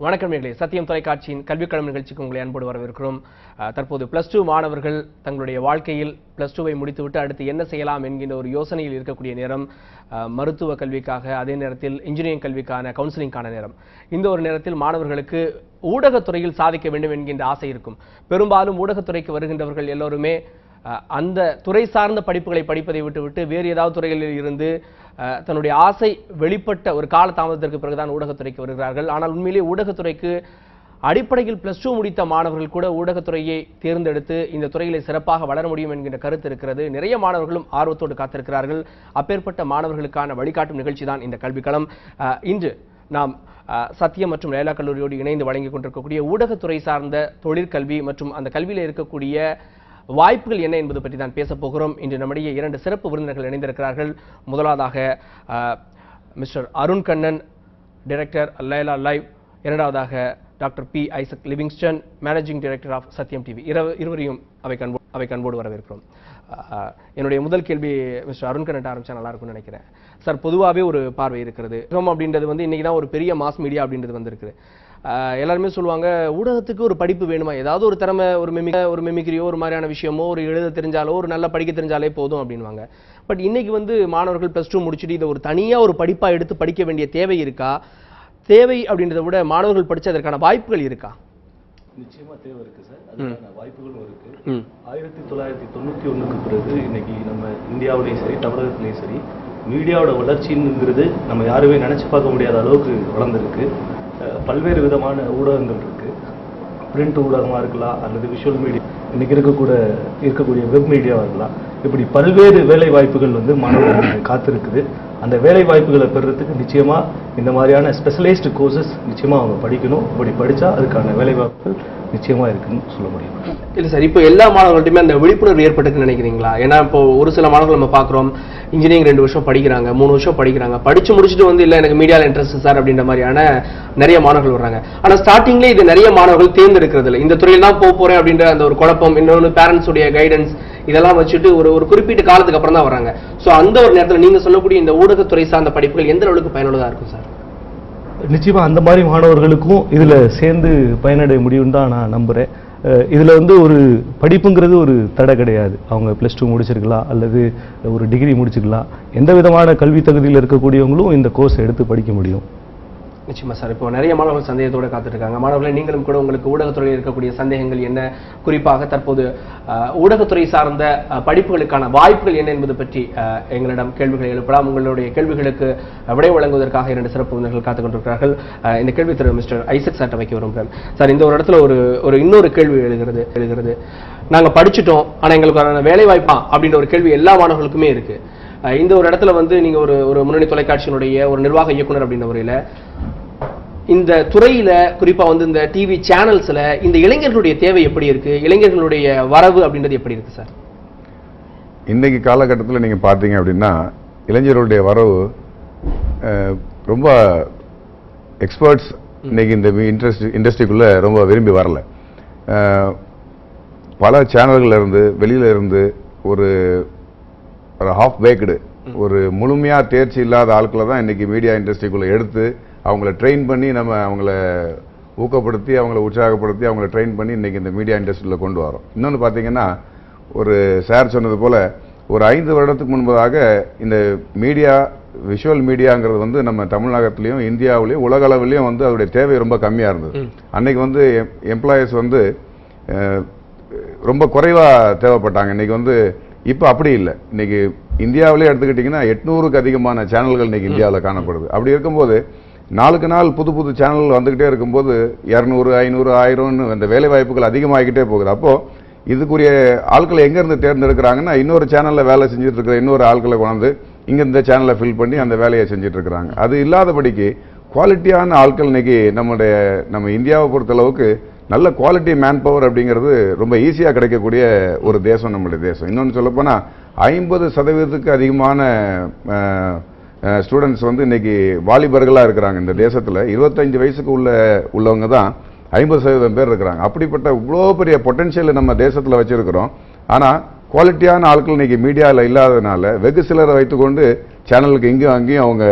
வணக்கம் நேயர்களே, சத்தியம் தொலைக்காட்சியின் கல்விக்களம் நிகழ்ச்சிக்கு உங்களை அன்போடு வரவேற்கிறோம். தற்போது +2 மாணவர்கள் தங்களுடைய வாழ்க்கையில் +2வை முடித்துவிட்டு அடுத்து என்ன செய்யலாம் என்கின்ற ஒரு யோசனையில் இருக்கக்கூடிய நேரம். மருத்துவ கல்விக்காக, அதே நேரத்தில் இன்ஜினியரிங் கல்விக்கான கவுன்சிலிங்கான நேரம். இந்த ஒரு நேரத்தில் மாணவர்களுக்கு ஊடகத்துறையில் சாதிக்க வேண்டும் என்கின்ற ஆசை இருக்கும். பெரும்பாலும் ஊடகத்துறைக்கு வருகின்றவர்கள் எல்லோருமே அந்த துறை சார்ந்த படிப்புகளை படிப்பதை விட்டுவிட்டு வேறு ஏதாவது துறைகளில் இருந்து தன்னுடைய ஆசை வெளிப்பட்ட ஒரு கால தாமதத்திற்கு பிறகுதான் ஊடகத்துறைக்கு வருகிறார்கள். ஆனால் உண்மையிலே ஊடகத்துறைக்கு அடிப்படையில் +2 முடித்த மாணவர்கள் கூட ஊடகத்துறையை தேர்ந்தெடுத்து இந்த துறையிலே சிறப்பாக வளர முடியும் என்கின்ற கருத்து இருக்கிறது. நிறைய மாணவர்களும் ஆர்வத்தோடு காத்திருக்கிறார்கள். அப்பேற்பட்ட மாணவர்களுக்கான வழிகாட்டும் நிகழ்ச்சி தான் இந்த கல்விக்களம். இன்று நாம் சத்தியம் மற்றும் லைலா கல்லூரியோடு இணைந்து வழங்கிக் கொண்டிருக்கக்கூடிய ஊடகத்துறை சார்ந்த தொழிற்கல்வி மற்றும் அந்த கல்வியில் இருக்கக்கூடிய வாய்ப்புகள் என்ன என்பது பற்றி தான் பேச போகிறோம். இன்று நம்முடைய 2 சிறப்பு விருந்தினர்கள் இணைந்திருக்கிறார்கள். முதலாவதாக மிஸ்டர் அருண் கண்ணன், டைரக்டர் லைலா லைவ். இரண்டாவதாக doctor P Isaac Livingston, managing director of Sathyam TV. இருவரையும் அவை கண்போடு வரவேற்கிறோம். என்னுடைய முதல் கேள்வி மிஸ்டர் அருண் கண்ணன் ஆரம்பிச்சா நல்லா இருக்கும்னு நினைக்கிறேன். சார், பொதுவாகவே ஒரு பார்வை இருக்கிறது. அப்படின்றது இன்னைக்கு தான் ஒரு பெரிய மாஸ் மீடியா அப்படின்றது வந்திருக்கு. எல்லாருமே சொல்லுவாங்க, ஊடகத்துக்கு ஒரு படிப்பு வேணுமா, ஏதாவது ஒரு திறமை, ஒரு மெமிக்ரியோ, ஒரு மாதிரியான விஷயமோ, ஒரு எழுத தெரிஞ்சாலோ, ஒரு நல்லா படிக்க தெரிஞ்சாலே போதும் அப்படின்வாங்க. பட் இன்னைக்கு மாணவர்கள் +2 முடிச்சுட்டு இதை ஒரு தனியா ஒரு படிப்பா எடுத்து படிக்க வேண்டிய தேவை இருக்கா? தேவை அப்படின்றத விட மாணவர்கள் படிச்சு அதற்கான வாய்ப்புகள் இருக்கா? நிச்சயமா தேவை இருக்கு சார். அதுக்கான வாய்ப்புகளும் இருக்கு. 1991க்கு பிறகு இன்னைக்கு நம்ம இந்தியாவிலையும் சரி, தமிழகத்திலையும் சரி, மீடியாவோட வளர்ச்சிங்கிறது நம்ம யாருமே நினைச்சு பார்க்க முடியாத அளவுக்கு வளர்ந்துருக்கு. பல்வேறு விதமான ஊடகங்கள் இருக்கு. பிரிண்ட் ஊடகமாக இருக்கலாம், அல்லது விஷுவல் மீடியா, இன்னைக்கு இருக்கக்கூடிய வெப் மீடியாவாக இருக்கலாம். இப்படி பல்வேறு வேலை வாய்ப்புகள் மாணவர்களுக்கு காத்திருக்குது. அந்த வேலை வாய்ப்புகளை பெறுறதுக்கு நிச்சயமா இந்த மாதிரியான ஸ்பெஷலைஸ்டு கோர்சஸ் நிச்சயமா அவங்க படிக்கணும். இப்படி படிச்சா அதுக்கான வேலை வாய்ப்புகள் நிச்சயமா இருக்குன்னு சொல்ல முடியும். இல்லை சார், இப்போ எல்லா மாணவர்கள்ட்டுமே அந்த விழிப்புணர்வு ஏற்பட்டுன்னு நினைக்கிறீங்களா? ஏன்னா இப்போ ஒரு சில மாணவர்கள் நம்ம பார்க்குறோம், இன்ஜினியரிங் 2 வருஷம் படிக்கிறாங்க, 3 வருஷம் படிக்கிறாங்க, படிச்சு முடிச்சுட்டு இல்லை எனக்கு மீடியாவில் இன்ட்ரெஸ்ட் சார் அப்படின்ற மாதிரியான நிறைய மாணவர்கள் வர்றாங்க. ஆனால் ஸ்டார்டிங்லேயே இது நிறைய மாணவர்கள் தேர்ந்தெடுக்கிறது இல்லை. இந்த துறையில் தான் போறேன் அப்படின்ற அந்த ஒரு குழப்பம், இன்னொன்று பேரண்ட்ஸுடைய கைடன்ஸ், இதெல்லாம் வச்சுட்டு ஒரு குறிப்பிட்ட காலத்துக்கு அப்புறம் தான் வராங்க. ஸோ அந்த ஒரு நேரத்தில் நீங்க சொல்லக்கூடிய இந்த ஊடகத்துறை சார்ந்த படிப்புகள் எந்த அளவுக்கு பயனுள்ளதா இருக்கும் சார்? நிச்சயமா அந்த மாதிரி மாணவர்களுக்கும் இதுல சேர்ந்து பயனடைய முடியும்னு தான் நான் நம்புறேன். இதுல ஒரு படிப்புங்கிறது ஒரு தடை கிடையாது. அவங்க +2 முடிச்சிருக்கலாம், அல்லது ஒரு டிகிரி முடிச்சுக்கலாம். எந்த விதமான கல்வி தகுதியில் இருக்கக்கூடியவங்களும் இந்த கோர்ஸ் எடுத்து படிக்க முடியும். நிச்சயமா சார். இப்போ நிறைய மாணவர்கள் சந்தேகத்தோடு காத்துருக்காங்க. மாணவர்களை நீங்களும் கூட உங்களுக்கு ஊடகத்துறையில் இருக்கக்கூடிய சந்தேகங்கள் என்ன, குறிப்பாக தற்போது ஊடகத்துறை சார்ந்த படிப்புகளுக்கான வாய்ப்புகள் என்ன என்பது பற்றி எங்களிடம் கேள்விகளை எழுப்பலாம். உங்களுடைய கேள்விகளுக்கு விடை வழங்குவதற்காக 2 சிறப்பு விருந்தினர்கள் காத்துக் கொண்டிருக்கிறார்கள். இந்த கேள்வி திரு மிஸ்டர் ஐசக் சார்ட்ட வைக்க விரும்புகிறேன். சார், இந்த ஒரு இடத்துல ஒரு இன்னொரு கேள்வி எழுகிறது. நாங்க படிச்சுட்டோம், ஆனா எங்களுக்கான வேலை வாய்ப்பா அப்படின்ற ஒரு கேள்வி எல்லா மாணவர்களுக்குமே இருக்கு. இந்த ஒரு இடத்துல நீங்க ஒரு முன்னணி தொலைக்காட்சியினுடைய ஒரு நிர்வாக இயக்குனர் அப்படின்ற முறையில இந்த துறையில குறிப்பா இந்த டிவி சேனல்ஸ்ல இந்த இளைஞர்களுடைய தேவை எப்படி இருக்கு, இளைஞர்களுடைய வரவு அப்படின்றது எப்படி இருக்கு சார்? இன்னைக்கு காலகட்டத்தில் நீங்க பாத்தீங்க அப்படின்னா இளைஞர்களுடைய வரவு ரொம்ப எக்ஸ்பர்ட்ஸ் இன்னைக்கு இந்த இண்டஸ்ட்ரிக்குள்ள ரொம்ப விரும்பி வரல. பல சேனல்கள்ல இருந்து வெளியில இருந்து ஒரு ஹாஃப் பேக்டு, ஒரு முழுமையா தேர்ச்சி இல்லாத ஆட்களை தான் இன்னைக்கு மீடியா இண்டஸ்ட்ரிக்குள்ள எடுத்து அவங்கள ட்ரெயின் பண்ணி நம்ம அவங்கள ஊக்கப்படுத்தி, அவங்கள உற்சாகப்படுத்தி, அவங்கள ட்ரெயின் பண்ணி இன்னைக்கு இந்த மீடியா இண்டஸ்ட்ரியில் கொண்டு வரோம். இன்னொன்று பார்த்தீங்கன்னா, ஒரு சார் சொன்னது போல ஒரு 5 வருடத்துக்கு முன்பதாக இந்த மீடியா, விஷுவல் மீடியாங்கிறது நம்ம தமிழகத்திலையும் இந்தியாவிலையும் உலக அளவிலையும் அதோடைய தேவை ரொம்ப கம்மியாக இருந்தது. அன்னைக்கு எம்ப்ளாயீஸ் ரொம்ப குறைவா தேவைப்பட்டாங்க. இன்னைக்கு இப்போ அப்படி இல்லை. இன்னைக்கு இந்தியாவிலே எடுத்துக்கிட்டிங்கன்னா 800க்கு அதிகமான சேனல்கள் இன்னைக்கு இந்தியாவில் காணப்படுது. அப்படி இருக்கும்போது நாளுக்கு நாள் புது புது சேனல்கள் வந்துகிட்டே இருக்கும்போது 200, 500, 1000 அந்த வேலை வாய்ப்புகள் அதிகமாகிக்கிட்டே போகுது. அப்போ இதுக்குரிய ஆட்களை எங்கேருந்து தேர்ந்தெடுக்கிறாங்கன்னா, இன்னொரு சேனலில் வேலை செஞ்சுட்டு இருக்கிற இன்னொரு ஆட்களை கொண்டு இங்கே இந்த சேனலை ஃபில் பண்ணி அந்த வேலையை செஞ்சுட்டு இருக்கிறாங்க. அது இல்லாதபடிக்கு குவாலிட்டியான ஆட்கள் இன்னைக்கு நம்ம இந்தியாவை பொறுத்தளவுக்கு நல்ல குவாலிட்டி மேன் பவர் அப்படிங்கிறது ரொம்ப ஈஸியாக கிடைக்கக்கூடிய ஒரு தேசம் நம்மளுடைய தேசம். இன்னொன்று சொல்லப்போனால் 50% அதிகமான ஸ்டூடெண்ட்ஸ் இன்னைக்கு வாலிபர்களாக இருக்கிறாங்க இந்த தேசத்தில். 25 வயசுக்கு உள்ளவங்க தான் 50% பேர் இருக்கிறாங்க. அப்படிப்பட்ட இவ்வளோ பெரிய பொட்டன்ஷியல் நம்ம தேசத்தில் வச்சிருக்கிறோம். ஆனால் குவாலிட்டியான ஆட்கள் இன்னைக்கு மீடியாவில் இல்லாததுனால வெகு சிலரை வைத்துக்கொண்டு சேனலுக்கு இங்கேயும் அங்கேயும் அவங்க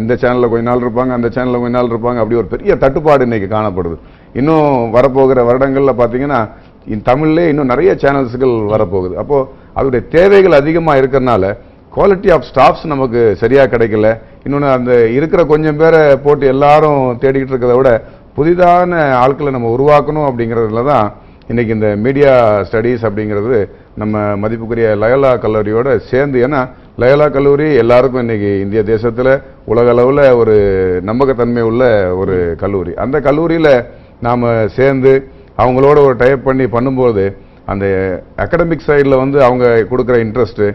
இந்த சேனலில் கொஞ்ச நாள் இருப்பாங்க, அந்த சேனலில் கொஞ்ச நாள் இருப்பாங்க. அப்படி ஒரு பெரிய தட்டுப்பாடு இன்னைக்கு காணப்படுது. இன்னும் வரப்போகிற வருடங்களில் பார்த்தீங்கன்னா தமிழ்லே இன்னும் நிறைய சேனல்ஸ்கள் வரப்போகுது. அப்போது அதோடைய தேவைகள் அதிகமாக இருக்கிறதுனால குவாலிட்டி ஆஃப் ஸ்டாஃப்ஸ் நமக்கு சரியாக கிடைக்கல. இன்னொன்று அந்த இருக்கிற கொஞ்சம் பேரை போட்டு எல்லாரும் தேடிக்கிட்டு இருக்கிறத விட புதிதான ஆட்களை நம்ம உருவாக்கணும் அப்படிங்கிறதுல தான் இன்றைக்கி இந்த மீடியா ஸ்டடீஸ் அப்படிங்கிறது நம்ம மதிப்புக்குரிய லயோலா கல்லூரியோட சேர்ந்து, ஏன்னா லயோலா கல்லூரி எல்லாருக்கும் இன்றைக்கி இந்திய தேசத்தில் உலக அளவில் ஒரு நம்பகத்தன்மை உள்ள ஒரு கல்லூரி. அந்த கல்லூரியில் நாம் சேர்ந்து அவங்களோட ஒரு டைப் பண்ணி பண்ணும்போது அந்த அகடமிக் சைடில் வந்து அவங்க கொடுக்குற இன்ட்ரெஸ்ட்டு,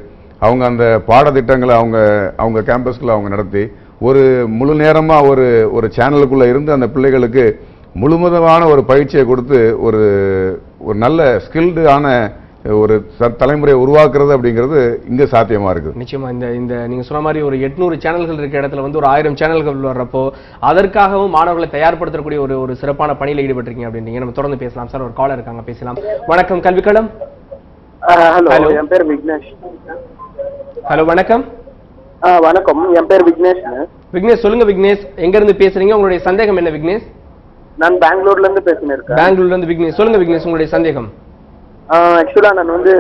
அவங்க அந்த பாடத்திட்டங்களை அவங்க கேம்பஸ்குள்ளே அவங்க நடத்தி ஒரு முழு நேரமாக ஒரு சேனலுக்குள்ளே இருந்து அந்த பிள்ளைகளுக்கு முழுவதுமான ஒரு பயிற்சியை கொடுத்து ஒரு நல்ல ஸ்கில்டான ஒரு தலைமுறையை உருவாக்குறது அப்படிங்கிறது இங்கே சாத்தியமாக இருக்குது. நிச்சயமா இந்த நீங்கள் சொன்ன மாதிரி ஒரு 800 சேனல்கள் இருக்க இடத்துல வந்து ஒரு 1000 சேனல்கள் வர்றப்போ அதற்காகவும் மாணவர்களை தயார்படுத்தக்கூடிய ஒரு சிறப்பான பணியில் ஈடுபட்டிருக்கீங்க அப்படின்றீங்க. நம்ம தொடர்ந்து பேசலாம் சார். ஒரு காலர் இருக்காங்க, பேசலாம். வணக்கம் கல்விக்களம். ஹலோ, என் பேர் விக்னேஷ். ஹலோ, வணக்கம். வணக்கம், என் பேர் விக்னேஷ். விக்னேஷ், சொல்லுங்க விக்னேஷ், எங்க இருந்து பேசுறீங்க? உங்களுடைய சந்தேகம் என்ன விக்னேஷ்? நான் பெங்களூர்ல இருந்து பேசுறேன். பெங்களூர்ல இருந்து விக்னேஷ், சொல்லுங்க விக்னேஷ், உங்களுடைய சந்தேகம். ஆக்சுவலா நான் வந்து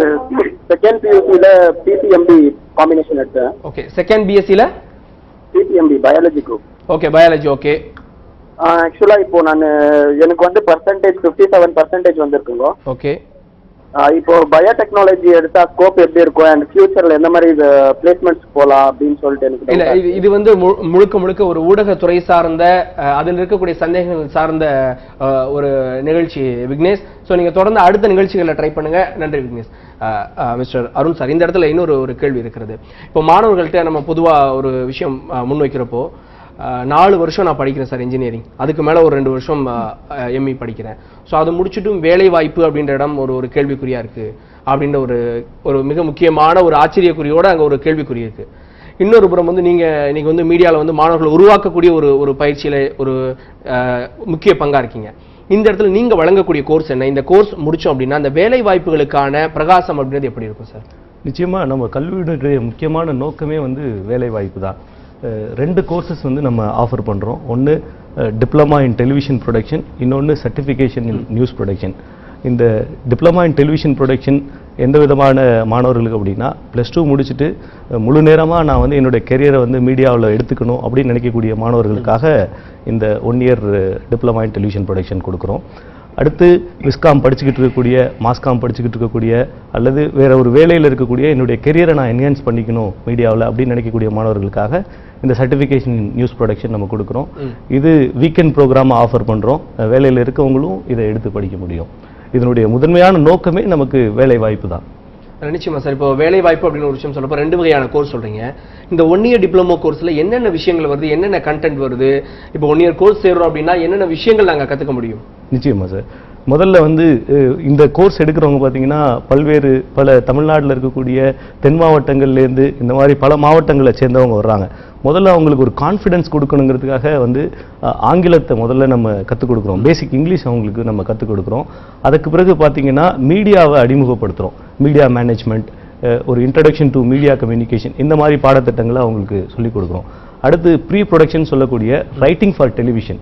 செகண்ட் பியூசில பிசிஎம்பி காம்பினேஷன் எடுத்தேன். ஓகே, செகண்ட் பிஎஸ்சில PCMB biology group. Okay, biology. Okay. ஆக்சுவலா இப்போ எனக்கு வந்து பர்சன்டேஜ் 57% வந்திருக்குங்க. ஓகே. இப்போ பயோடெக்னாலஜி எடுத்தா ஸ்கோப் எப்படி இருக்கும் அண்ட் ஃபியூச்சர்ல எந்த மாதிரி பிளேஸ்மெண்ட்ஸ் போலாம் அப்படின்னு சொல்லிட்டு எனக்கு இல்ல, இது வந்து முழுக்க ஒரு ஊடகத்துறை சார்ந்த அதில் இருக்கக்கூடிய சந்தேகங்கள் சார்ந்த ஒரு நிகழ்ச்சி விக்னேஷ். ஸோ நீங்க தொடர்ந்து அடுத்த நிகழ்ச்சிகளை ட்ரை பண்ணுங்க. நன்றி விக்னேஷ். மிஸ்டர் அருண் சார், இந்த இடத்துல இன்னொரு கேள்வி இருக்கிறது. இப்போ மாணவர்கள்ட்ட நம்ம பொதுவா ஒரு விஷயம் முன்வைக்கிறப்போ 4 வருஷம் நான் படிக்கிறேன் சார் இன்ஜினியரிங், அதுக்கு மேலே ஒரு 2 வருஷம் எம்இ படிக்கிறேன். ஸோ அதை முடிச்சுட்டும் வேலை வாய்ப்பு அப்படின்ற இடம் ஒரு கேள்விக்குறியா இருக்கு அப்படின்ற ஒரு மிக முக்கியமான ஒரு ஆச்சரியக்குறியோட அங்கே ஒரு கேள்விக்குறி இருக்கு. இன்னொரு புறம் வந்து இன்னைக்கு வந்து மீடியாவில் வந்து மாணவர்களை உருவாக்கக்கூடிய ஒரு பயிற்சியில ஒரு முக்கிய பங்கா இருக்கீங்க. இந்த இடத்துல நீங்க வழங்கக்கூடிய கோர்ஸ் என்ன? இந்த கோர்ஸ் முடிச்சோம் அப்படின்னா அந்த வேலை வாய்ப்புகளுக்கான பிரகாசம் அப்படின்றது எப்படி இருக்கும் சார்? நிச்சயமா நம்ம கல்வியினுடைய முக்கியமான நோக்கமே வந்து வேலை வாய்ப்பு தான். 2 கோர்சஸ் வந்து நம்ம ஆஃபர் பண்ணுறோம். ஒன்று டிப்ளமா இன் டெலிவிஷன் ப்ரொடக்ஷன், இன்னொன்று சர்டிஃபிகேஷன் இன் நியூஸ் ப்ரொடக்ஷன். இந்த டிப்ளமா இன் டெலிவிஷன் ப்ரொடக்ஷன் எந்த விதமான மாணவர்களுக்கு அப்படின்னா +2 முடிச்சுட்டு முழு நேரமாக நான் வந்து என்னுடைய கெரியரை வந்து மீடியாவில் எடுத்துக்கணும் அப்படின்னு நினைக்கக்கூடிய மாணவர்களுக்காக இந்த 1 year diploma in television production கொடுக்குறோம். அடுத்து விஸ்காம் படிச்சுக்கிட்டு இருக்கக்கூடிய, மாஸ்காம் படிச்சுக்கிட்டு இருக்கக்கூடிய, அல்லது வேற ஒரு வேலையில் இருக்கக்கூடிய என்னுடைய கெரியரை நான் என்ஹான்ஸ் பண்ணிக்கணும் மீடியாவில் அப்படின்னு நினைக்கக்கூடிய மாணவர்களுக்காக இந்த சர்டிஃபிகேஷன் நியூஸ் ப்ரொடக்ஷன் நம்ம கொடுக்குறோம். இது வீக்கெண்ட் ப்ரோக்ராம் ஆஃபர் பண்ணுறோம். வேலையில் இருக்கவங்களும் இதை எடுத்து படிக்க முடியும். இதனுடைய முதன்மையான நோக்கமே நமக்கு வேலை வாய்ப்பு தான். நிச்சயமா சார். இப்போ வேலை வாய்ப்பு அப்படின்னு ஒரு விஷயம் சொல்றப்போ 2 வகையான கோர்ஸ் சொல்றீங்க. இந்த 1 இயர் டிப்ளமோ கோர்ஸ்ல என்னென்ன விஷயங்கள் வருது, என்னென்ன கண்டென்ட் வருது? இப்போ 1 இயர் கோர்ஸ் சேர்றோம் அப்படின்னா என்னென்ன விஷயங்கள் நாங்கள் கற்றுக்க முடியும்? நிச்சயமா சார். முதல்ல வந்து இந்த கோர்ஸ் எடுக்கிறவங்க பார்த்தீங்கன்னா பல தமிழ்நாட்டில் இருக்கக்கூடிய தென் மாவட்டங்கள்லேருந்து இந்த மாதிரி பல மாவட்டங்களை சேர்ந்தவங்க வர்றாங்க. முதல்ல அவங்களுக்கு ஒரு கான்ஃபிடன்ஸ் கொடுக்கணுங்கிறதுக்காக வந்து ஆங்கிலத்தை முதல்ல நம்ம கற்றுக் கொடுக்குறோம். பேசிக் இங்கிலீஷ் அவங்களுக்கு நம்ம கற்றுக் கொடுக்குறோம். அதுக்கு பிறகு பார்த்தீங்கன்னா மீடியாவை அறிமுகப்படுத்துகிறோம். மீடியா மேனேஜ்மெண்ட், ஒரு இன்ட்ரடக்ஷன் டு மீடியா கம்யூனிகேஷன், இந்த மாதிரி பாடத்திட்டங்களை அவங்களுக்கு சொல்லிக் கொடுக்குறோம். அடுத்து ப்ரீ ப்ரொடக்ஷன் சொல்லக்கூடிய ரைட்டிங் ஃபார் டெலிவிஷன்,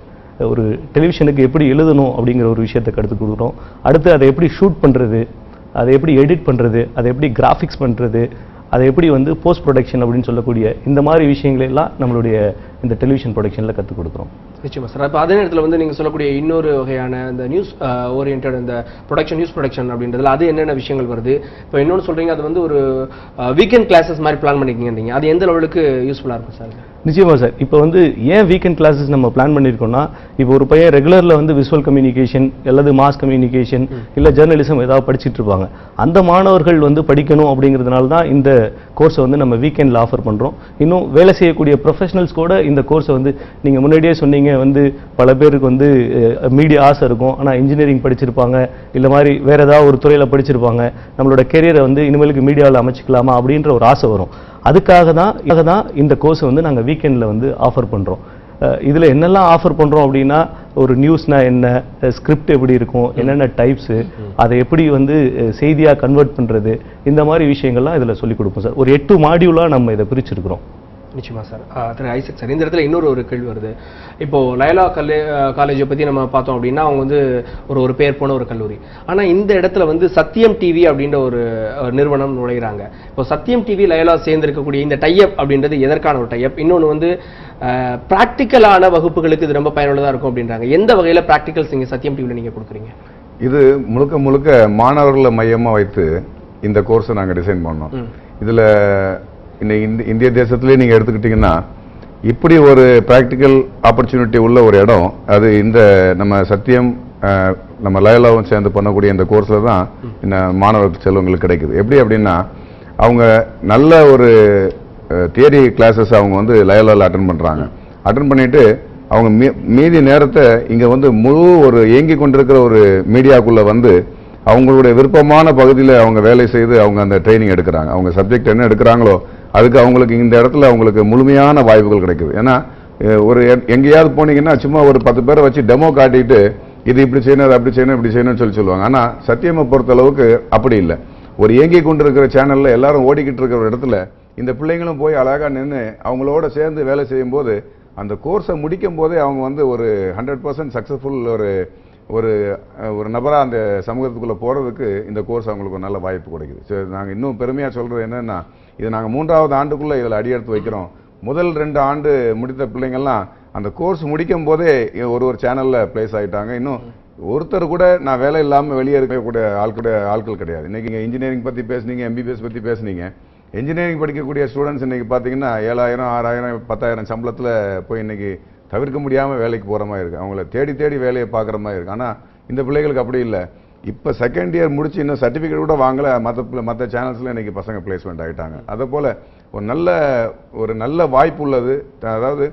ஒரு டெலிவிஷனுக்கு எப்படி எழுதணும் அப்படிங்கிற ஒரு விஷயத்தை கற்றுக் கொடுக்குறோம். அடுத்து அதை எப்படி ஷூட் பண்ணுறது, அதை எப்படி எடிட் பண்ணுறது, அதை எப்படி கிராஃபிக்ஸ் பண்ணுறது, அதை எப்படி வந்து போஸ்ட் ப்ரொடக்ஷன் அப்படின்னு சொல்லக்கூடிய இந்த மாதிரி விஷயங்களெல்லாம் நம்மளுடைய இந்த டெலிவிஷன் ப்ரொடக்ஷனில் கற்றுக் கொடுக்குறோம். நிச்சயமா சார். இப்போ அதே நேரத்தில் வந்து நீங்கள் சொல்லக்கூடிய இன்னொரு வகையான இந்த நியூஸ் ஓரியன்ட் இந்த நியூஸ் ப்ரொடக்ஷன் அப்படின்றதுல அது என்னென்ன விஷயங்கள் வருது? இப்போ இன்னொன்று சொல்கிறீங்க, அது வந்து ஒரு வீக்கெண்ட் கிளாஸஸ் மாதிரி பிளான் பண்ணியிருக்கீங்க. அது எந்த லெவலுக்கு யூஸ்ஃபுல்லாக இருக்கும் சார்? நிச்சயமா சார். இப்போ வந்து ஏன் வீக்கெண்ட் கிளாஸஸ் நம்ம பிளான் பண்ணியிருக்கோம்னா, இப்போ ஒரு பையன் ரெகுலரில் வந்து விஷுவல் கம்யூனிகேஷன் அல்லது மாஸ் கம்யூனிகேஷன் இல்லை ஜேர்னலிசம் ஏதாவது படிச்சுட்டு இருப்பாங்க. அந்த மாணவர்கள் வந்து படிக்கணும் அப்படிங்கிறதுனால தான் இந்த கோர்ஸை வந்து நம்ம வீக்கெண்டில் ஆஃபர் பண்ணுறோம். இன்னும் வேலை செய்யக்கூடிய ப்ரொஃபஷனல்ஸ் கூட இந்த கோர்ஸை வந்து நீங்கள் முன்னாடியே சொன்னீங்க வந்து பல பேருக்கு வந்து மீடியா ஆசை இருக்கும், ஆனால் இன்ஜினியரிங் படிச்சிருப்பாங்க, இல்லை மாதிரி வேற ஏதாவது ஒரு துறையில் படிச்சிருப்பாங்க, நம்மளோட கெரியரை வந்து இனிமேலுக்கு மீடியாவில் அமைச்சிக்கலாமா அப்படின்ற ஒரு ஆசை வரும். அதுக்காக தான் இந்த கோர்ஸை வந்து நாங்கள் வீக்கெண்டில் வந்து ஆஃபர் பண்ணுறோம். இதில் என்னெல்லாம் ஆஃபர் பண்ணுறோம் அப்படின்னா, ஒரு நியூஸ்னா என்ன, ஸ்கிரிப்ட் எப்படி இருக்கும், என்னென்ன டைப்ஸு, அதை எப்படி வந்து செய்தியாக கன்வெர்ட் பண்ணுறது, இந்த மாதிரி விஷயங்கள்லாம் இதில் சொல்லிக் கொடுப்போம் சார். ஒரு 8 மாடியூலாக நம்ம இதை பிரிச்சிருக்கிறோம். நிச்சயமா சார். திரு ஐசக் சார், இந்த இடத்துல இன்னொரு ஒரு கேள்வி வருது. இப்போ லயோலா காலேஜை பற்றி நம்ம பார்த்தோம் அப்படின்னா அவங்க வந்து ஒரு பேர் போன ஒரு கல்லூரி. ஆனால் இந்த இடத்துல வந்து சத்தியம் டிவி அப்படின்ற ஒரு நிறுவனம் நுழைகிறாங்க. இப்போ சத்தியம் டிவி லயோலா சேர்ந்திருக்கக்கூடிய இந்த டைப் அப்படின்றது எதற்கான ஒரு டைப்? இன்னொன்று வந்து ப்ராக்டிக்கலான வகுப்புகளுக்கு இது ரொம்ப பயனுள்ளதாக இருக்கும் அப்படின்றாங்க. எந்த வகையில் ப்ராக்டிகல்ஸ் நீங்கள் சத்தியம் டிவியில் நீங்கள் கொடுக்குறீங்க? இது முழுக்க முழுக்க மாணவர்களை மையமாக வைத்து இந்த கோர்ஸை நாங்கள் டிசைன் பண்ணோம். இதில் இன்னைக்கு இந்திய தேசத்திலே நீங்கள் எடுத்துக்கிட்டிங்கன்னா இப்படி ஒரு ப்ராக்டிக்கல் ஆப்பர்ச்சுனிட்டி உள்ள ஒரு இடம் அது இந்த நம்ம சத்தியம் நம்ம லயோலாவும் சேர்ந்து பண்ணக்கூடிய இந்த கோர்ஸில் தான் இந்த மாணவர்கள் செல்வங்களுக்கு கிடைக்குது. எப்படி அப்படின்னா அவங்க நல்ல ஒரு தியரி கிளாஸஸ் அவங்க வந்து லயோலாவில் அட்டன் பண்ணுறாங்க. அட்டன் பண்ணிட்டு அவங்க மீதி நேரத்தை இங்கே வந்து முழு ஒரு இயங்கி கொண்டிருக்கிற ஒரு மீடியாக்குள்ளே வந்து அவங்களுடைய விருப்பமான பகுதியில் அவங்க வேலை செய்து அவங்க அந்த ட்ரைனிங் எடுக்கிறாங்க. அவங்க சப்ஜெக்ட் என்ன எடுக்கிறாங்களோ அதுக்கு அவங்களுக்கு இந்த இடத்துல அவங்களுக்கு முழுமையான வாய்ப்புகள் கிடைக்குது. ஏன்னா ஒரு எங்கேயாவது போனீங்கன்னா சும்மா ஒரு 10 பேரை வச்சு டெமோ காட்டிட்டு இது இப்படி செய்யணும் அது அப்படி செய்யணும் இப்படி செய்யணும்னு சொல்லுவாங்க. ஆனால் சத்தியமை பொறுத்த அளவுக்கு அப்படி இல்லை. ஒரு இயங்கி கொண்டிருக்கிற சேனலில் எல்லாரும் ஓடிக்கிட்டு இருக்கிற இடத்துல இந்த பிள்ளைங்களும் போய் அழகாக நின்று அவங்களோட சேர்ந்து வேலை செய்யும் போது அந்த கோர்ஸை முடிக்கும் போதே அவங்க வந்து ஒரு 100% சக்ஸஸ்ஃபுல் ஒரு நபராக அந்த சமூகத்துக்குள்ளே போகிறதுக்கு இந்த கோர்ஸ் அவங்களுக்கு ஒரு நல்ல வாய்ப்பு கிடைக்குது. சரி, நாங்கள் இன்னும் பெருமையாக சொல்கிறது என்னென்னா இது நாங்கள் 3வது ஆண்டுக்குள்ளே இதில் அடியெடுத்து வைக்கிறோம். முதல் 2 ஆண்டு முடித்த பிள்ளைங்கள்லாம் அந்த கோர்ஸ் முடிக்கும் போதே ஒரு சேனலில் பிளேஸ் ஆகிட்டாங்க. இன்னும் ஒருத்தர் கூட நான் வேலை இல்லாமல் வெளியே இருக்கக்கூடிய ஆட்கள் கிடையாது. இன்றைக்கி இங்கே இன்ஜினியரிங் பற்றி பேசுனீங்க, எம்பிபிஎஸ் பற்றி பேசுனீங்க. இன்ஜினியரிங் படிக்கக்கூடிய ஸ்டூடெண்ட்ஸ் இன்றைக்கி பார்த்தீங்கன்னா 7000, 6000, 10,000 சம்பளத்தில் போய் இன்றைக்கி தவிர்க்க முடியாமல் வேலைக்கு போகிற மாதிரி இருக்குது. அவங்கள தேடி வேலையை பார்க்குற மாதிரி இருக்குது. ஆனால் இந்த பிள்ளைகளுக்கு அப்படி இல்லை. இப்போ செகண்ட் இயர் முடிச்சு இன்னும் சர்டிஃபிகேட் கூட வாங்கலை. மற்ற சேனல்ஸில் இன்றைக்கி பசங்க பிளேஸ்மெண்ட் ஆகிட்டாங்க. அதே போல் ஒரு நல்ல வாய்ப்பு உள்ளது. அதாவது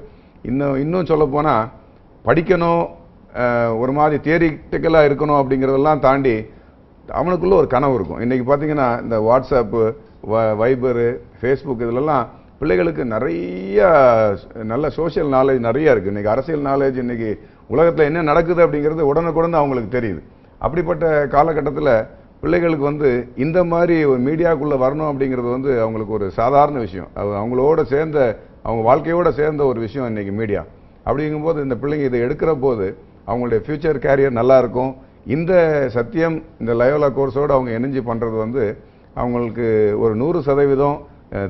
இன்னும் சொல்லப்போனால் படிக்கணும், ஒரு மாதிரி தியரிட்டிக்கலாக இருக்கணும் அப்படிங்கிறதெல்லாம் தாண்டி அவனுக்குள்ளே ஒரு கனவு இருக்கும். இன்றைக்கி பார்த்தீங்கன்னா இந்த வாட்ஸ்அப்பு, வைபரு, ஃபேஸ்புக் இதிலெல்லாம் பிள்ளைகளுக்கு நிறைய நல்ல சோஷியல் நாலேஜ் நிறைய இருக்குது. இன்றைக்கி அரசியல் நாலேஜ், இன்றைக்கி உலகத்தில் என்ன நடக்குது அப்படிங்கிறது உடனுக்குடன் அவங்களுக்கு தெரியுது. அப்படிப்பட்ட காலகட்டத்தில் பிள்ளைகளுக்கு வந்து இந்த மாதிரி ஒரு மீடியாவுக்குள்ளே வரணும் அப்படிங்கிறது வந்து அவங்களுக்கு ஒரு சாதாரண விஷயம். அவங்களோட சேர்ந்த அவங்க வாழ்க்கையோடு சேர்ந்த ஒரு விஷயம் இன்றைக்கி மீடியா. அப்படிங்கும்போது இந்த பிள்ளைங்க இதை எடுக்கிற போது அவங்களுடைய ஃப்யூச்சர் கேரியர் நல்லாயிருக்கும். இந்த சத்தியம் இந்த லயோலா கோர்ஸோடு அவங்க இணைஞ்சு பண்ணுறது வந்து அவங்களுக்கு ஒரு 100%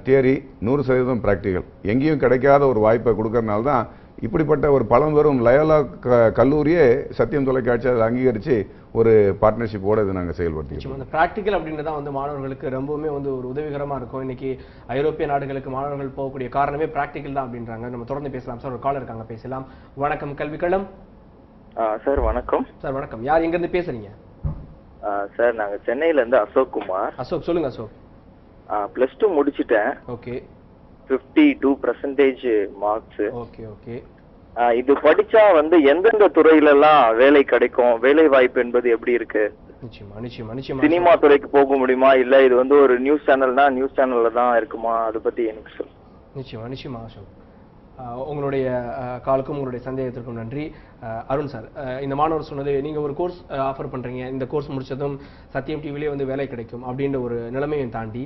தியரி, 100% ப்ராக்டிக்கல், எங்கேயும் கிடைக்காத ஒரு வாய்ப்பை கொடுக்கறனால தான் இப்படிப்பட்ட ஒரு பழம்பெரும் லயோலா கல்லூரியே சத்தியம் தொலைக்காட்சி அதை அங்கீகரித்து ஒரு பார்ட்னர்ஷிப்போடு இதை நாங்கள் செயல்படுத்திக்கிறோம். அந்த ப்ராக்டிக்கல் அப்படின்றத வந்து மாணவர்களுக்கு ரொம்பவுமே வந்து ஒரு உதவிகரமாக இருக்கும். இன்னைக்கு ஐரோப்பிய நாடுகளுக்கு மாணவர்கள் போகக்கூடிய காரணமே ப்ராக்டிக்கல் தான் அப்படின்றாங்க. நம்ம தொடர்ந்து பேசலாம் சார். ஒரு காலர் இருக்காங்க, பேசலாம். வணக்கம் கல்விக்களம். சார் வணக்கம். சார் வணக்கம். யார் எங்கேருந்து பேசுறீங்க? சார் நாங்கள் சென்னையிலேருந்து அசோக் குமார். அசோக், சொல்லுங்க அசோக். +2 முடிச்சிட்டேன். ஓகே. 52% மார்க்ஸ். Okay okay. இது படிச்சா வந்து எந்தெந்த துறையிலெல்லாம் வேலை கிடைக்கும், வேலை வாய்ப்பு என்பது எப்படி இருக்கு? நிச்சயமா. சினிமா துறைக்கு போக முடியுமா, இல்ல இது வந்து ஒரு நியூஸ் சேனல்னா நியூஸ் சேனல்ல தான் இருக்குமா, அதை பத்தி எனக்கு சொல்லு. நிச்சயமா அசோக். உங்களுடைய காலுக்கும் உங்களுடைய சந்தேகத்திற்கும் நன்றி. அருண் சார், இந்த மாணவர் சொன்னது, நீங்கள் ஒரு கோர்ஸ் ஆஃபர் பண்ணுறீங்க, இந்த கோர்ஸ் முடிச்சதும் சத்தியம் டிவிலே வந்து வேலை கிடைக்கும் அப்படின்ற ஒரு நிலைமையை தாண்டி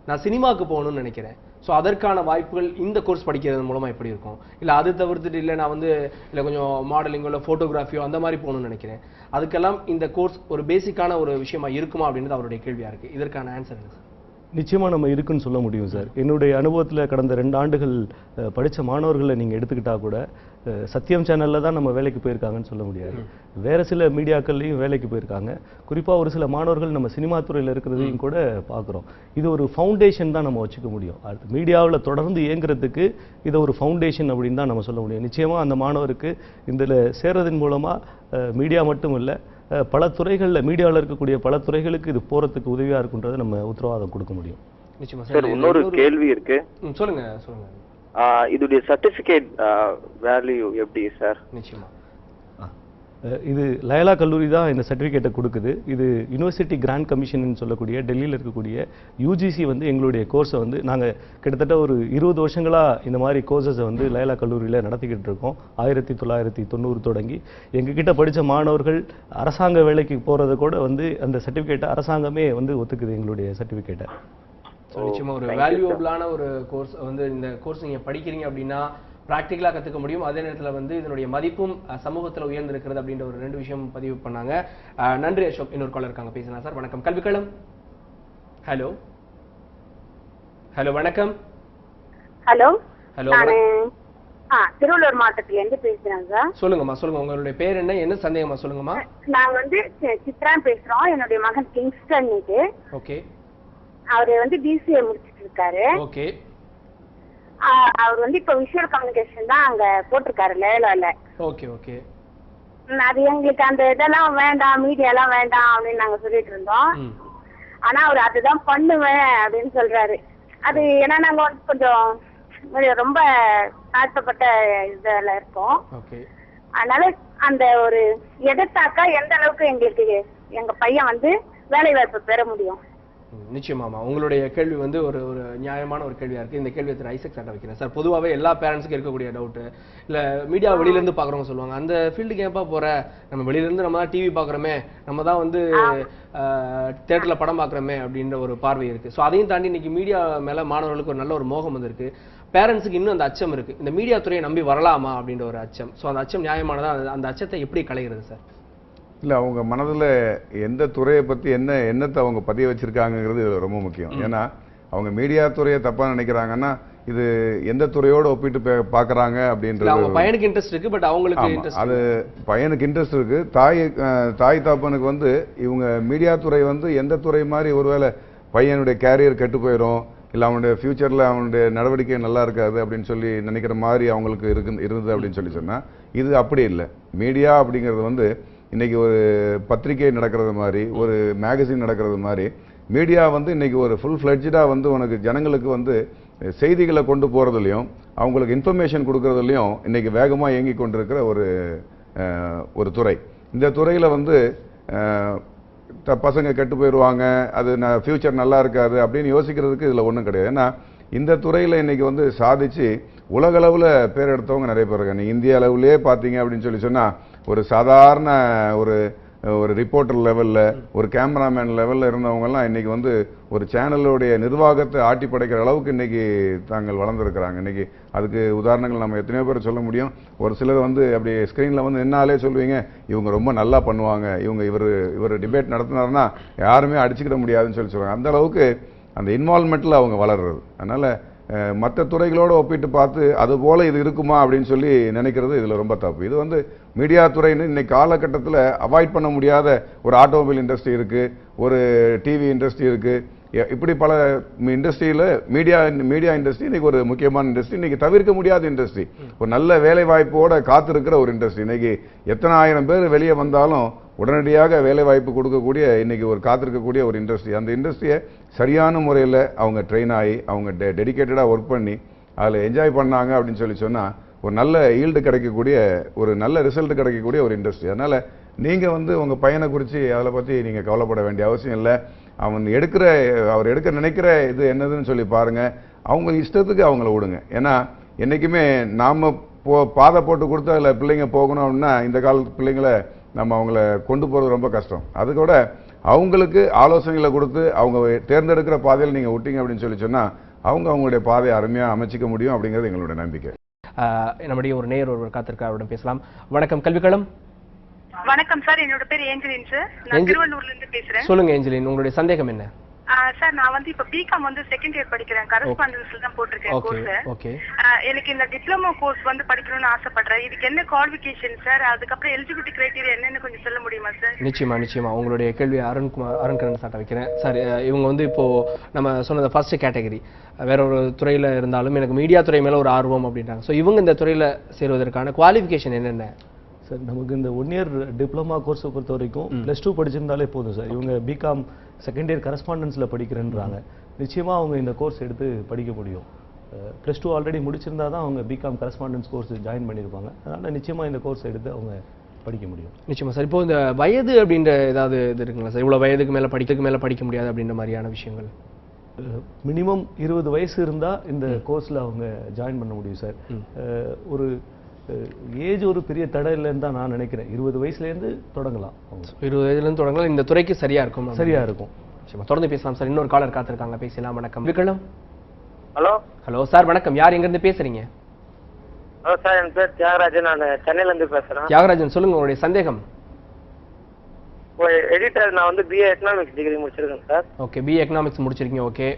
நான் சினிமாவுக்கு போகணும்னு நினைக்கிறேன். ஸோ அதற்கான வாய்ப்புகள் இந்த கோர்ஸ் படிக்கிறது மூலமாக எப்படி இருக்கும்? இல்லை அது தவிர்த்துட்டு இல்லை நான் வந்து இல்லை கொஞ்சம் மாடலிங்கோ இல்லை ஃபோட்டோகிராஃபியோ அந்த மாதிரி போகணும்னு நினைக்கிறேன், அதுக்கெல்லாம் இந்த கோர்ஸ் ஒரு பேசிக்கான ஒரு விஷயமா இருக்குமா அப்படின்றது அவருடைய கேள்வியாக இருக்குது. இதற்கான ஆன்சர் என்ன சார்? நிச்சயமாக நம்ம இருக்குன்னு சொல்ல முடியும் சார். என்னுடைய அனுபவத்தில் கடந்த 2 ஆண்டுகள் படித்த மாணவர்களை நீங்கள் எடுத்துக்கிட்டால் கூட சத்தியம் சேனலில் தான் நம்ம வேலைக்கு போயிருக்காங்கன்னு சொல்ல முடியாது. வேறு சில மீடியாக்கள்லையும் வேலைக்கு போயிருக்காங்க. குறிப்பாக ஒரு சில மாணவர்கள் நம்ம சினிமா துறையில் இருக்கிறதையும் கூட பார்க்குறோம். இது ஒரு ஃபவுண்டேஷன் தான் நம்ம வச்சுக்க முடியும். அடுத்து மீடியாவில் தொடர்ந்து இயங்குறதுக்கு இதை ஒரு ஃபவுண்டேஷன் அப்படின்னு தான் நம்ம சொல்ல முடியும். நிச்சயமாக அந்த மாணவருக்கு இதில் சேர்றதன் மூலமாக மீடியா மட்டும் இல்லை, பல துறைகளில் மீடியாவில் இருக்கக்கூடிய பல துறைகளுக்கு இது போகிறதுக்கு உதவியாக இருக்குன்றதை நம்ம உத்தரவாதம் கொடுக்க முடியும். நிச்சயமா சார். இன்னொரு கேள்வி இருக்கு. சொல்லுங்க. இதுடைய சர்டிஃபிகேட் வேல்யூ எப்படி சார்? நிச்சயமா இது லயோலா கல்லூரி தான் இந்த சர்டிஃபிகேட்டை கொடுக்குது. இது யூனிவர்சிட்டி கிராண்ட் கமிஷன் சொல்லக்கூடிய டெல்லியில் இருக்கக்கூடிய யூஜிசி வந்து எங்களுடைய கோர்ஸை வந்து நாங்கள் கிட்டத்தட்ட ஒரு 20 வருஷங்களாக இந்த மாதிரி கோர்சஸை வந்து லயோலா கல்லூரியில் நடத்திக்கிட்டு இருக்கோம். 1990 தொடங்கி எங்ககிட்ட படித்த மாணவர்கள் அரசாங்க வேலைக்கு போகிறத கூட வந்து அந்த சர்டிஃபிகேட்டை அரசாங்கமே வந்து ஒத்துக்குது எங்களுடைய சர்டிஃபிகேட்டை. நிச்சயமா ஒரு வேல்யூபிளான ஒரு கோர்ஸ் வந்து இந்த கோர்ஸ் நீங்க படிக்கிறீங்க அப்படின்னா பிராக்டிகலா கத்துக்க முடியும். அதே நேரத்துல வந்து இதனுடைய மதிப்பும் சமூகத்துல உயர்ந்திருக்கிறது அப்படின்ற ஒரு 2 விஷயம் பதிவு பண்ணாங்க. நன்றி அசோக். இன்னொரு காலர் இருக்காங்க, பேசலாம் சார். வணக்கம் கல்விக்களம். ஹலோ ஹலோ வணக்கம். ஹலோ ஹலோ திருவள்ளூர் மாவட்டத்துல இருந்து பேசுறேன் சார். சொல்லுங்கம்மா, சொல்லுங்க. உங்களுடைய பேர் என்ன, என்ன சந்தேகமா சொல்லுங்கம்மா. நான் வந்து சித்ரா பேசுறோம். என்னுடைய மகன் கிங்ஸ்டன். ஓகே. அவரு வந்து பிசிஏ முடிச்சிட்டு இருக்காரு. ஓகே. அவர் வந்து இப்ப விஷுவல் கம்யூனிகேஷன் தான் அங்க போட்டிருக்காரு லேலால. Okay okay. அது எங்களுக்கு அந்த இதெல்லாம் வேண்டாம், மீடியா எல்லாம் வேண்டாம் அப்படின்னு நாங்க சொல்லிட்டு இருந்தோம். ஆனா அவர் அதுதான் பண்ணுவேன் அப்படின்னு சொல்றாரு. அது ஏன்னா நாங்க வந்து கொஞ்சம் ரொம்ப தாழ்த்தப்பட்ட இதுல இருக்கோம். அதனால அந்த ஒரு எதிர்த்தாக்கா எந்த அளவுக்கு எங்களுக்கு எங்க பையன் வந்து வேலை வாய்ப்பு பெற முடியும்? நிச்சயமாமா. உங்களுடைய கேள்வி வந்து ஒரு ஒரு நியாயமான ஒரு கேள்வியா இருக்கு. இந்த கேள்வி திரு ஐசக் சார்ட்ட வைக்கிறேன் சார். பொதுவாகவே எல்லா பேரண்ட்ஸுக்கும் இருக்கக்கூடிய டவுட், இல்ல மீடியா வெளியில இருந்து பாக்குறவங்க சொல்லுவாங்க, அந்த ஃபீல்டுக்கு ஏன்பா போற, நம்ம வெளியில இருந்து நம்ம தான் டிவி பாக்குறோமே, நம்ம தான் வந்து தியேட்டர்ல படம் பாக்குறோமே அப்படின்ற ஒரு பார்வை இருக்கு. ஸோ அதையும் தாண்டி இன்னைக்கு மீடியா மேல மாணவர்களுக்கு ஒரு நல்ல ஒரு மோகம் வந்து இருக்கு. பேரண்ட்ஸுக்கு இன்னும் அந்த அச்சம் இருக்கு, இந்த மீடியா துறையை நம்பி வரலாமா அப்படின்ற ஒரு அச்சம். ஸோ அந்த அச்சம் நியாயமானதா? அந்த அச்சத்தை எப்படி களைகிறது சார்? இல்லை, அவங்க மனதில் எந்த துறையை பற்றி என்னத்தை அவங்க பதிய வச்சிருக்காங்கிறது ரொம்ப முக்கியம். ஏன்னா அவங்க மீடியா துறையை தப்பாக நினைக்கிறாங்கன்னா இது எந்த துறையோடு ஒப்பிட்டு பார்க்குறாங்க அப்படின்றது. பையனுக்கு இன்ட்ரெஸ்ட் இருக்கு, பட் அவங்களுக்கு அது பையனுக்கு இன்ட்ரெஸ்ட் இருக்கு. தாய் தாப்பனுக்கு வந்து இவங்க மீடியா துறை வந்து எந்த துறை மாதிரி ஒருவேளை பையனுடைய கேரியர் கெட்டு போயிடும், இல்லை அவனுடைய ஃபியூச்சரில் அவனுடைய நடவடிக்கை நல்லா இருக்காது அப்படின்னு சொல்லி நினைக்கிற மாதிரி அவங்களுக்கு இருந்தது அப்படின்னு சொல்லி சொன்னால் இது அப்படி இல்லை. மீடியா அப்படிங்கிறது வந்து இன்னைக்கு ஒரு பத்திரிகை நடக்கிறது மாதிரி, ஒரு மேகசின் நடக்கிறது மாதிரி, மீடியா வந்து இன்னைக்கு ஒரு ஃபுல் ஃப்ளெட்ஜாக வந்து உனக்கு ஜனங்களுக்கு வந்து செய்திகளை கொண்டு போகிறதுலையும் அவங்களுக்கு இன்ஃபர்மேஷன் கொடுக்கறதுலையும் இன்னைக்கு வேகமாக இயங்கி கொண்டிருக்கிற ஒரு துறை. இந்த துறையில் வந்து பசங்க கெட்டு போயிடுவாங்க, அது ஃபியூச்சர் நல்லா இருக்காது அப்படின்னு யோசிக்கிறதுக்கு இதில் ஒன்றும் கிடையாது. ஏன்னா இந்த துறையில் இன்னைக்கு வந்து சாதிச்சு உலகளவில் பேர் எடுத்தவங்க நிறைய பேர் இருக்காங்க. இந்திய அளவுலேயே பார்த்தீங்க அப்படின்னு சொல்லி சொன்னால் ஒரு சாதாரண ஒரு ரிப்போர்ட்டர் லெவலில், ஒரு கேமராமேன் லெவலில் இருந்தவங்கெல்லாம் இன்னைக்கு வந்து ஒரு சேனலுடைய நிர்வாகத்தை ஆட்டி படைக்கிற அளவுக்கு இன்னைக்கு தாங்கள் வளர்ந்துருக்கிறாங்க. இன்னைக்கு அதுக்கு உதாரணங்கள் நம்ம எத்தனையோ பேர் சொல்ல முடியும். ஒரு சிலர் வந்து அப்படி ஸ்க்ரீனில் வந்து என்னாலே சொல்லுவீங்க, இவங்க ரொம்ப நல்லா பண்ணுவாங்க, இவர் டிபேட் நடத்தினாருன்னா யாருமே அடிச்சுக்கிட முடியாதுன்னு சொல்லி சொல்லுவாங்க. அந்த அளவுக்கு அந்த இன்வால்மெண்ட்டில் அவங்க வளர்றது. அதனால் மற்ற துறைகளோடு ஒப்பிட்டு பார்த்து அது போல் இது இருக்குமா அப்படின்னு சொல்லி நினைக்கிறது இதில் ரொம்ப தப்பு. இது வந்து மீடியா துறைன்னு இன்னைக்கு காலகட்டத்தில் அவாய்ட் பண்ண முடியாத ஒரு ஆட்டோமொபைல் இண்டஸ்ட்ரி இருக்குது, ஒரு டிவி இண்டஸ்ட்ரி இருக்குது. இப்படி பல இண்டஸ்ட்ரியில் மீடியா இண்டஸ்ட்ரி இன்னைக்கு ஒரு முக்கியமான இண்டஸ்ட்ரி, இன்னைக்கு தவிர்க்க முடியாத இண்டஸ்ட்ரி, ஒரு நல்ல வேலை வாய்ப்போட காத்திருக்கிற ஒரு இண்டஸ்ட்ரி. இன்னைக்கு எத்தனை ஆயிரம் பேர் வெளியே வந்தாலும் உடனடியாக வேலை வாய்ப்பு கொடுக்கக்கூடிய இன்னைக்கு ஒரு காத்திருக்கக்கூடிய ஒரு இண்டஸ்ட்ரி. அந்த இண்டஸ்ட்ரியை சரியான முறையில் அவங்க ட்ரெயின் ஆகி அவங்க டெடிக்கேட்டடாக ஒர்க் பண்ணி அதில் என்ஜாய் பண்ணாங்க அப்படின்னு சொல்லி சொன்னால் ஒரு நல்ல ஈல்டு கிடைக்கக்கூடிய, ஒரு நல்ல ரிசல்ட் கிடைக்கக்கூடிய ஒரு இண்டஸ்ட்ரி. அதனால் நீங்கள் வந்து உங்கள் பையனை குறித்து அதில் பற்றி நீங்கள் கவலைப்பட வேண்டிய அவசியம் இல்லை. அவர் எடுக்க நினைக்கிற இது என்னதுன்னு சொல்லி பாருங்கள். அவங்க இஷ்டத்துக்கு அவங்கள விடுங்க. ஏன்னா என்றைக்குமே நாம் பாதை போட்டு கொடுத்து அதில் பிள்ளைங்க போகணும் அப்படின்னா இந்த காலத்து பிள்ளைங்களை நம்ம அவங்கள கொண்டு போகிறது ரொம்ப கஷ்டம். அதுக்கூட அவங்களுக்கு ஆலோசனைகளை கொடுத்து அவங்க தேர்ந்தெடுக்கிற பாதையில் நீங்கள் விட்டீங்க அப்படின்னு சொல்லி சொன்னால் அவங்களுடைய பாதையை அருமையாக அமைச்சிக்க முடியும் அப்படிங்கிறது எங்களுடைய நம்பிக்கை. நம்முடைய ஒரு நேயர் ஒருவர் காத்திருக்கார், அவரிடம் பேசலாம். வணக்கம் கல்விக்களம். வணக்கம் சார், என்னோட பேர் ஏஞ்சலின் சார். நான் திருவள்ளூர்ல இருந்து பேசுறேன். சொல்லுங்க ஏஞ்சலின், உங்களுடைய சந்தேகம் என்ன? சார், நான் வந்து இப்ப பிகாம் வந்து செகண்ட் இயர் படிக்கிறேன். கரஸ்பாண்டன்ஸ்ல தான் போட்டிருக்கேன் கோர்ஸ். எனக்கு இந்த டிப்ளமோ கோர்ஸ் வந்து படிக்கணும்னு ஆசைப்படுறேன். இதுக்கு என்ன குவாலிஃபிகேஷன் சார், அதுக்கப்புறம் எலிஜிபிலிட்டி கிரைட்டீரியா என்னன்னு கொஞ்சம் சொல்ல முடியுமா சார்? நிச்சயமா உங்களுடைய கேள்வி அருண்கரன் சார்ட்ட வைக்கிறேன். சார், இவங்க வந்து இப்போ நம்ம சொன்னது ஃபர்ஸ்ட் கேட்டகரி, வேற ஒரு துறையில இருந்தாலும் எனக்கு மீடியா துறை மேல ஒரு ஆர்வம் அப்படின்றாங்க. ஸோ இவங்க இந்த துறையில சேருவதற்கான குவாலிஃபிகேஷன் என்னென்ன சார்? நமக்கு இந்த 1 இயர் டிப்ளமா கோர்ஸை பொறுத்த வரைக்கும் +2 படிச்சிருந்தாலே போதும் சார். இவங்க பிகாம் செகண்ட் இயர் கரஸ்பாண்டன்ஸில் படிக்கிறேன்றாங்க. நிச்சயமாக அவங்க இந்த கோர்ஸ் எடுத்து படிக்க முடியும். +2 ஆல்ரெடி முடிச்சிருந்தா தான் அவங்க பிகாம் கரஸ்பாண்டன்ஸ் கோர்ஸ் ஜாயின் பண்ணியிருப்பாங்க. அதனால் நிச்சயமாக இந்த கோர்ஸ் எடுத்து அவங்க படிக்க முடியும். நிச்சயமா சார். இப்போ இந்த வயது அப்படின்ற ஏதாவது இது இருக்குங்களா சார்? இவ்வளோ வயதுக்கு மேலே படிக்க முடியாது அப்படின்ற மாதிரியான விஷயங்கள்? மினிமம் 20 வயசு இருந்தால் இந்த கோர்ஸில் அவங்க ஜாயின் பண்ண முடியும் சார். ஒரு ஏஜ் ஒரு பெரிய தடை இல்லைன்னு தான் நான் நினைக்கிறேன். 20 வயசுலேருந்து தொடங்கலாம். 20 வயதுலேருந்து தொடங்கலாம். இந்த துறைக்கு சரியா இருக்கும். சரியா இருக்கும். தொடர்ந்து பேசலாம் சார். இன்னொரு காலர் காத்திருக்காங்க, பேசலாம். வணக்கம். விக்ரம். ஹலோ. ஹலோ சார், வணக்கம். யார் எங்க இருந்து பேசுறீங்க? ஹலோ சார், என் பேர் தியாகராஜன், நான் சென்னையில இருந்து பேசுறேன். தியாகராஜன், சொல்லுங்க உங்களுடைய சந்தேகம். எடிட்டர், நான் வந்து பிஏ எக்கனாமிக்ஸ் டிகிரி முடிச்சிருக்கேன் சார். ஓகே, பிஏ எக்கனாமிக்ஸ் முடிச்சிருக்கீங்க. ஓகே,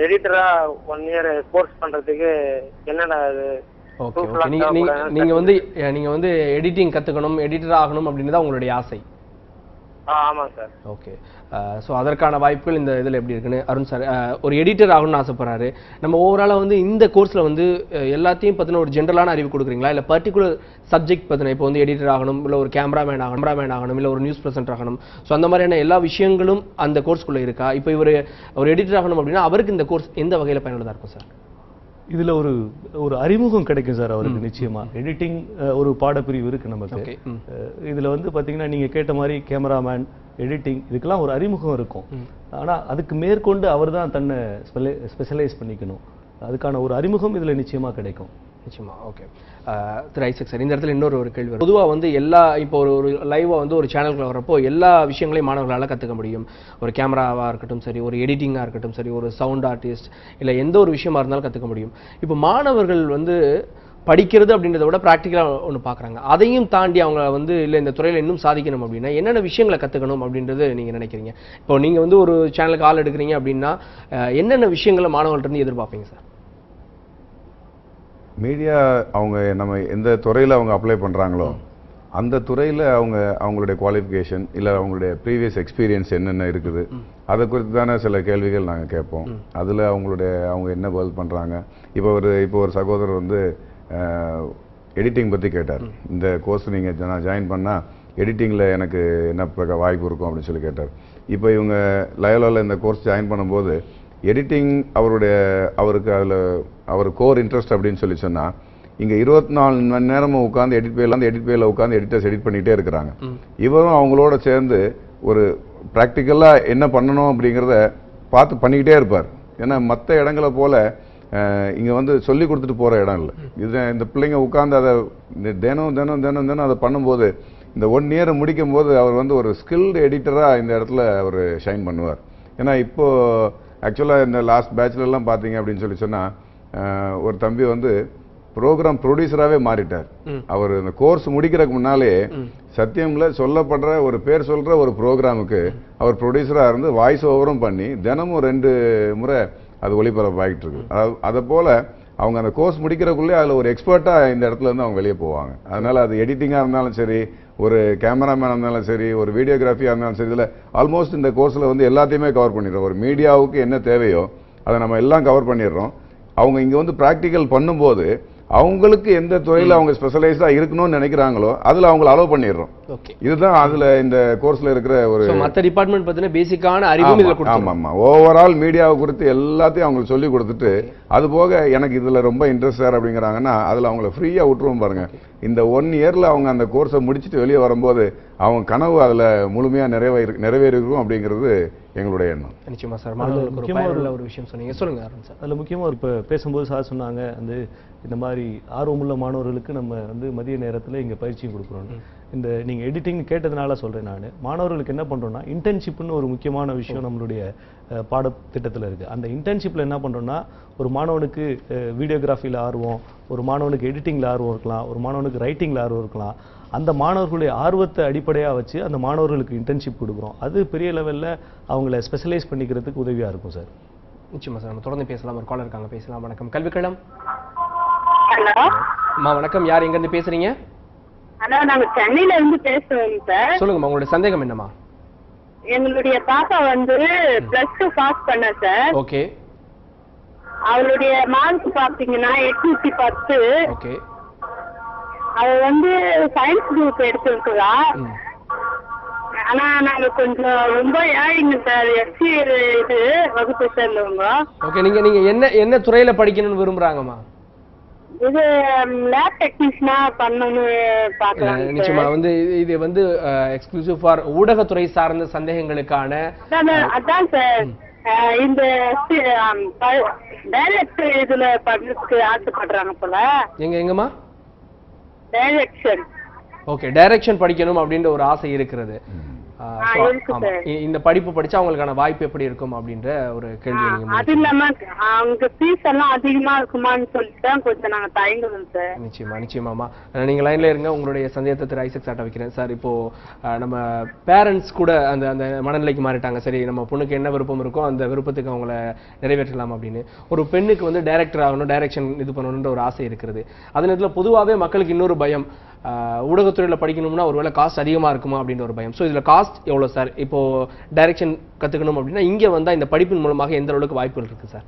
எடிட்டரா 1 இயர் கோர்ஸ் பண்றதுக்கு என்னென்ன ஓகே ஓகே நீங்க வந்து எடிட்டிங் கத்துக்கணும், எடிட்டர் ஆகணும் அப்படின்னு தான் உங்களுடைய ஆசை? ஆமாம் சார். ஓகே, ஸோ அதற்கான வாய்ப்புகள் இந்த இதில் எப்படி இருக்குன்னு அருண் சார் ஒரு எடிட்டர் ஆகணும்னு ஆசைப்படுறாரு. நம்ம ஓவராலாக வந்து இந்த கோர்ஸில் வந்து எல்லாத்தையும் பற்றின ஒரு ஜென்ரலான அறிவு கொடுக்குறீங்களா, இல்லை பர்டிகுலர் சப்ஜெக்ட் பற்றின, இப்போ வந்து எடிட்டர் ஆகணும், இல்லை ஒரு கேமராமேன் ஆகணும், இல்லை ஒரு நியூஸ் ப்ரெசென்டர் ஆகணும், ஸோ அந்த மாதிரியான எல்லா விஷயங்களும் அந்த கோர்ஸ்குள்ளே இருக்கா? இப்போ இவர் ஒரு எடிட்டர் ஆகணும் அப்படின்னா அவருக்கு இந்த கோர்ஸ் எந்த வகையில் பயனுள்ளதாக இருக்கும் சார்? இதுல ஒரு அறிமுகம் கிடைக்கும் சார் அவருக்கு. நிச்சயமா எடிட்டிங் ஒரு பாடப்பிரிவு இருக்கு நமக்கு. இதுல வந்து பாத்தீங்கன்னா நீங்க கேட்ட மாதிரி கேமராமேன், எடிட்டிங், இதுக்கெல்லாம் ஒரு அறிமுகம் இருக்கும். ஆனா அதுக்கு மேற்கொண்டு அவர் தான் தன்னை ஸ்பெஷலைஸ் பண்ணிக்கணும். அதுக்கான ஒரு அறிமுகம் இதுல நிச்சயமா கிடைக்கும். நிச்சயமா. ஓகே, திரு ஐசக் சார், இந்த இடத்துல இன்னொரு கேள்வி. பொதுவாக வந்து இப்போ ஒரு லைவாக வந்து ஒரு சேனலுக்குள்ள வரப்போ எல்லா விஷயங்களையும் மாணவர்களால் கற்றுக்க முடியும். ஒரு கேமராவாக இருக்கட்டும் சரி, ஒரு எடிட்டிங்காக இருக்கட்டும் சரி, ஒரு சவுண்ட் ஆர்டிஸ்ட், இல்லை எந்த ஒரு விஷயமா இருந்தாலும் கற்றுக்க முடியும். இப்போ மாணவர்கள் வந்து படிக்கிறது அப்படின்றத விட ப்ராக்டிக்கலாக ஒன்று பார்க்குறாங்க. அதையும் தாண்டி அவங்க வந்து இல்லை இந்த துறையில் இன்னும் சாதிக்கணும் அப்படின்னா என்னென்ன விஷயங்களை கற்றுக்கணும் அப்படின்றது நீங்கள் நினைக்கிறீங்க? இப்போ நீங்கள் வந்து ஒரு சேனலுக்கு ஆள் எடுக்கிறீங்க அப்படின்னா என்னென்ன விஷயங்களை மாணவர்கள்ட்ட எதிர்பார்ப்பீங்க சார்? மீடியா அவங்க நம்ம எந்த துறையில் அவங்க அப்ளை பண்ணுறாங்களோ அந்த துறையில் அவங்களுடைய குவாலிஃபிகேஷன் இல்லை அவங்களுடைய ப்ரீவியஸ் எக்ஸ்பீரியன்ஸ் என்னென்ன இருக்குது அதை குறித்து தானே சில கேள்விகள் நாங்கள் கேட்போம். அதில் அவங்க என்ன பதில் பண்ணுறாங்க. இப்போ ஒரு சகோதரர் வந்து எடிட்டிங் பற்றி கேட்டார். இந்த கோர்ஸ் நீங்கள் நான் ஜாயின் பண்ணால் எடிட்டிங்கில் எனக்கு என்ன வாய்ப்பு இருக்கும் அப்படின்னு சொல்லி கேட்டார். இப்போ இவங்க லயோலாவில் இந்த கோர்ஸ் ஜாயின் பண்ணும்போது எடிட்டிங் அவருக்கு அதில் அவர் கோர் இன்ட்ரெஸ்ட் அப்படின்னு சொல்லி சொன்னால் இங்கே 24 மணி நேரமும் உட்காந்து எடிட் பேயில் உட்காந்து எடிட்டர்ஸ் எடிட் பண்ணிகிட்டே இருக்கிறாங்க. இவரும் அவங்களோட சேர்ந்து ஒரு ப்ராக்டிக்கலாக என்ன பண்ணணும் அப்படிங்கிறத பார்த்து பண்ணிக்கிட்டே இருப்பார். ஏன்னா மற்ற இடங்களை போல் இங்கே வந்து சொல்லி கொடுத்துட்டு போகிற இடம் இல்லை. இந்த பிள்ளைங்க உட்காந்து அதை தினம் அதை பண்ணும்போது இந்த 1 இயர் முடிக்கும் போது அவர் வந்து ஒரு ஸ்கில்டு எடிட்டராக இந்த இடத்துல அவர் ஷைன் பண்ணுவார். ஏன்னா இப்போது ஆக்சுவலாக இந்த லாஸ்ட் பேட்ச்லலாம் பார்த்தீங்க அப்படின்னு சொல்லி சொன்னால் ஒரு தம்பி வந்து ப்ரோக்ராம் ப்ரொடியூசராகவே மாறிட்டார். அவர் இந்த கோர்ஸ் முடிக்கிறதுக்கு முன்னாலே சத்தியம்ல சொல்லப்படுற ஒரு பேர் சொல்கிற ஒரு ப்ரோக்ராமுக்கு அவர் ப்ரொடியூசராக இருந்து வாய்ஸ் ஓவரும் பண்ணி தினமும் 2 முறை அது ஒளிபரப்பாகிட்டு இருக்கு. அதை போல் அவங்க அந்த கோர்ஸ் முடிக்கிறதுக்குள்ளே அதில் ஒரு எக்ஸ்பர்ட்டாக இந்த இடத்துல இருந்து அவங்க வெளியே போவாங்க. அதனால் அது எடிட்டிங்காக இருந்தாலும் சரி, ஒரு கேமராமேனாக இருந்தாலும் சரி, ஒரு வீடியோகிராஃபியாக இருந்தாலும் சரி, இதில் ஆல்மோஸ்ட் இந்த கோர்ஸில் வந்து எல்லாத்தையுமே கவர் பண்ணிடுறோம். ஒரு மீடியாவுக்கு என்ன தேவையோ அதை நம்ம எல்லாம் கவர் பண்ணிடுறோம். அவங்க இங்கே வந்து ப்ராக்டிக்கல் பண்ணும்போது அவங்களுக்கு எந்த துறையில் அவங்க ஸ்பெஷலைஸ்டாக இருக்கணும்னு நினைக்கிறாங்களோ அதில் அவங்களை அலோவ் பண்ணிடுறோம். இதுதான் அதில் இந்த கோர்ஸில் இருக்கிற ஒரு மற்ற டிபார்ட்மெண்ட் பற்றின பேசிக்கான அறிவு. ஆமாம், ஓவரால் மீடியாவை குறித்து எல்லாத்தையும் அவங்களுக்கு சொல்லி கொடுத்துட்டு அது போக எனக்கு இதில் ரொம்ப இன்ட்ரெஸ்ட் சார் அப்படிங்கிறாங்கன்னா அதில் அவங்கள ஃப்ரீயாக விட்டுருவோம் பாருங்க. இந்த 1 இயரில் அவங்க அந்த கோர்ஸை முடிச்சுட்டு வெளியே வரும்போது அவங்க கனவு அதில் முழுமையாக நிறைவேறிருக்கும் அப்படிங்கிறது எங்களுடைய எண்ணம். நிச்சயமா சார். முக்கியமாக ஒரு விஷயம் சொன்னீங்க, சொல்லுங்க அருண் சார். அதில் முக்கியமாக இப்போ பேசும்போது சார் சொன்னாங்க வந்து இந்த மாதிரி ஆர்வமுள்ள மாணவர்களுக்கு நம்ம வந்து மதிய நேரத்தில் இங்கே பயிற்சி கொடுக்குறோம். இந்த நீங்கள் எடிட்டிங் கேட்டதுனால சொல்கிறேன். நான் மாணவர்களுக்கு என்ன பண்ணுறோன்னா இன்டர்ன்ஷிப்னு ஒரு முக்கியமான விஷயம் நம்மளுடைய பாடத்திட்டத்தில் இருக்குது. அந்த இன்டர்ன்ஷிப்பில் என்ன பண்ணுறோன்னா ஒரு மாணவனுக்கு வீடியோகிராஃபியில் ஆர்வம், ஒரு மாணவனுக்கு எடிட்டிங்கில் ஆர்வம் இருக்கலாம், ஒரு மாணவனுக்கு ரைட்டிங்கில் ஆர்வம் இருக்கலாம். அந்த மாணவர்களுடைய ஆர்வத்தை அடிப்படையாக வச்சு அந்த மாணவர்களுக்கு இன்டர்ன்ஷிப் கொடுக்குறோம். அது பெரிய லெவலில் அவங்கள ஸ்பெஷலைஸ் பண்ணிக்கிறதுக்கு உதவியாக இருக்கும் சார். நிச்சயமா சார். நம்ம தொடர்ந்து பேசலாம். ஒரு காலர் இருக்காங்க, பேசலாம். வணக்கம். கல்விக்களம். ஹலோ அம்மா வணக்கம். யார் எங்க இருந்து பேசுறீங்க? ஹலோ, நாங்க சென்னையில இருந்து பேசுறோம் சார். சொல்லுங்கம்மா, உங்களுடைய சந்தேகம் என்னம்மா? எங்களுடைய பாப்பா வந்து +2 பாஸ் பண்ண சார். ஓகே. அவளுடைய மார்க் பாத்தீங்கன்னா 810. ஓகே. அவ வந்து சயின்ஸ் குரூப் எடுத்திருக்கிறா. ஆனா நாங்க கொஞ்சம் ரொம்ப ஏழைங்க சார், எஸ்சி இது வகுப்பு சேர்ந்தவங்க. ஓகே. நீங்க என்ன துறையில படிக்கணும்னு விரும்புறாங்கம்மா? இது லேப் டெக்னீஷியனா பண்ணனும்னு பாக்குறாங்க. நிச்சயமா வந்து இது வந்து எக்ஸ்க்ளூசிவ் ஃபார் ஊடகத்துறை சார்ந்த சந்தேகங்களுக்கான அதான் சார். இந்த டைரக்டர் இதுல பண்றதுக்கு ஆசைப்படுறாங்க போல. எங்கம்மா? டைரக்ஷன். ஓகே, டைரக்ஷன் படிக்கணும் அப்படின்ற ஒரு ஆசை இருக்கிறது. இந்த படிப்பு படிச்சா அவங்களுக்கான வாய்ப்பு எப்படி இருக்கும் அப்படின்ற ஒரு கேள்வி நீங்க அது இல்லாம அவங்க ஃபீஸ் எல்லாம் அதிகமா இருக்குமான்னு சொல்லிட்டு கொஞ்சம் நாங்க தயங்குறோம் சார். நிச்சயமாமா நீங்க லைன்ல இருங்க. உங்களுடைய சந்தேகத்தை திரு ஐசக் சார்ட்ட வைக்கிறேன். சார், இப்போ நம்ம பேரண்ட்ஸ் கூட அந்த அந்த மனநிலைக்கு மாறிட்டாங்க. சரி, நம்ம பொண்ணுக்கு என்ன விருப்பம் இருக்கோ அந்த விருப்பத்துக்கு அவங்கள நிறைவேற்றலாம் அப்படின்னு. ஒரு பெண்ணுக்கு வந்து டைரக்டர் ஆகணும், டைரக்ஷன் இது பண்ணணுன்ற ஒரு ஆசை இருக்கிறது. அதே நேரத்தில் பொதுவாகவே மக்களுக்கு இன்னொரு பயம், ஊடகத்துறையில் படிக்கணும்னா ஒருவேளை காஸ்ட் அதிகமாக இருக்குமா அப்படின்ற ஒரு பயம். ஸோ இதில் காஸ்ட் எவ்வளோ சார்? இப்போ டைரக்ஷன் கற்றுக்கணும் அப்படின்னா இங்கே வந்தால் இந்த படிப்பின் மூலமாக எந்த அளவுக்கு வாய்ப்புகள் இருக்குது சார்?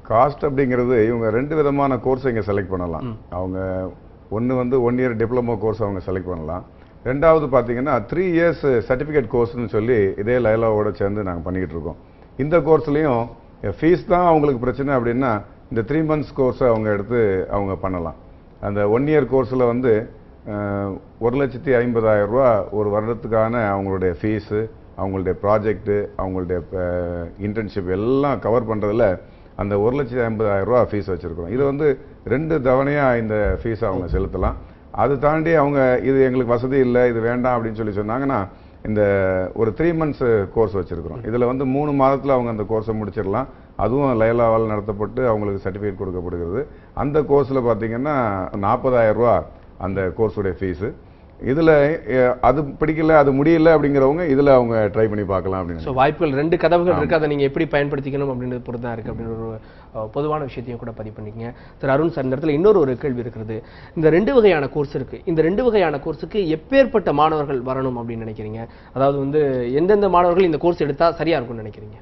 காஸ்ட் அப்படிங்கிறது இவங்க 2 விதமான கோர்ஸ் இங்கே செலக்ட் பண்ணலாம். அவங்க ஒன்று வந்து 1 இயர் டிப்ளமோ கோர்ஸ் அவங்க செலக்ட் பண்ணலாம். ரெண்டாவது பார்த்தீங்கன்னா 3 இயர்ஸ் சர்டிஃபிகேட் கோர்ஸ்னு சொல்லி இதே லைலாவோட சேர்ந்து நாங்கள் பண்ணிக்கிட்டு இருக்கோம். இந்த கோர்ஸ்லையும் ஃபீஸ் தான் அவங்களுக்கு பிரச்சனை அப்படின்னா இந்த 3 மந்த்ஸ் கோர்ஸை அவங்க எடுத்து அவங்க பண்ணலாம். அந்த 1 இயர் கோர்ஸில் வந்து 1,50,000 ரூபா ஒரு வருடத்துக்கான அவங்களுடைய ஃபீஸு, அவங்களுடைய ப்ராஜெக்ட்டு, அவங்களுடைய இன்டர்ன்ஷிப் எல்லாம் கவர் பண்ணுறதுல அந்த 1,50,000 ரூபா ஃபீஸ் வச்சுருக்கோம். இது வந்து 2 தவணையாக இந்த ஃபீஸை அவங்க செலுத்தலாம். அது தாண்டி அவங்க இது எங்களுக்கு வசதி இல்லை, இது வேண்டாம் அப்படின்னு சொல்லி சொன்னாங்கன்னா இந்த ஒரு 3 மந்த்ஸ் கோர்ஸ் வச்சுருக்கிறோம். இதில் வந்து 3 மாதத்தில் அவங்க அந்த கோர்ஸை முடிச்சிடலாம். அதுவும் லைலாவால் நடத்தப்பட்டு அவங்களுக்கு சர்டிஃபிகேட் கொடுக்கப்படுகிறது. அந்த கோர்ஸில் பார்த்தீங்கன்னா 40,000 ரூபா அந்த கோர்ஸுடைய ஃபீஸு. இதில் அது பிடிக்கல, அது முடியல அப்படிங்கிறவங்க இதில் அவங்க ட்ரை பண்ணி பார்க்கலாம் அப்படின்னு. ஸோ வாய்ப்புகள் 2 கதவுகள் இருக்குது. அதை நீங்கள் எப்படி பயன்படுத்திக்கணும் அப்படின்றது பொறுத்து தான் இருக்குது அப்படின்ற ஒரு பொதுவான விஷயத்தையும் கூட பதிவு பண்ணிக்கங்க. திரு அருண் சார், இந்த இடத்துல இன்னொரு ஒரு கேள்வி இருக்கிறது. இந்த 2 வகையான கோர்ஸ் இருக்குது. இந்த 2 வகையான கோர்ஸுக்கு எப்பேற்பட்ட மாணவர்கள் வரணும் அப்படின்னு நினைக்கிறீங்க? அதாவது வந்து எந்தெந்த மாணவர்கள் இந்த கோர்ஸ் எடுத்தால் சரியாக இருக்கும்னு நினைக்கிறீங்க?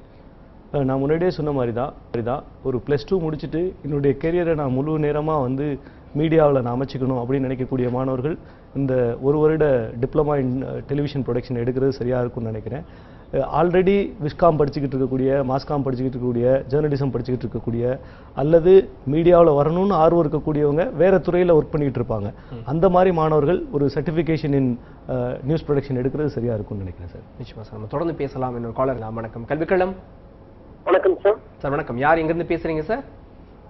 நான் முன்னாடியே சொன்ன மாதிரி தான் ஒரு +2 முடிச்சுட்டு என்னுடைய கெரியரை நான் முழு நேரமாக வந்து மீடியாவில் நான் அமைச்சிக்கணும் அப்படின்னு நினைக்கக்கூடிய மாணவர்கள் இந்த 1 வருட டிப்ளமா இன் டெலிவிஷன் ப்ரொடக்ஷன் எடுக்கிறது சரியாக இருக்கும்னு நினைக்கிறேன். ஆல்ரெடி விஸ்காம் படிச்சுக்கிட்டு இருக்கக்கூடிய, மாஸ்காம் படிச்சுக்கிட்டு இருக்கக்கூடிய, ஜேர்னலிசம் படிச்சுக்கிட்டு இருக்கக்கூடிய அல்லது மீடியாவில் வரணும்னு ஆர்வம் இருக்கக்கூடியவங்க வேறு துறையில் ஒர்க் பண்ணிக்கிட்டு இருப்பாங்க. அந்த மாதிரி மாணவர்கள் ஒரு சர்டிஃபிகேஷன் இன் நியூஸ் ப்ரொடக்ஷன் எடுக்கிறது சரியாக இருக்கும்னு நினைக்கிறேன் சார். நிச்சயமா சார். நம்ம தொடர்ந்து பேசலாம். இன்னொரு காலர். வணக்கம், கல்விக்களம். வணக்கம் சார். சார் வணக்கம். யார் எங்கிருந்து பேசுறீங்க சார்?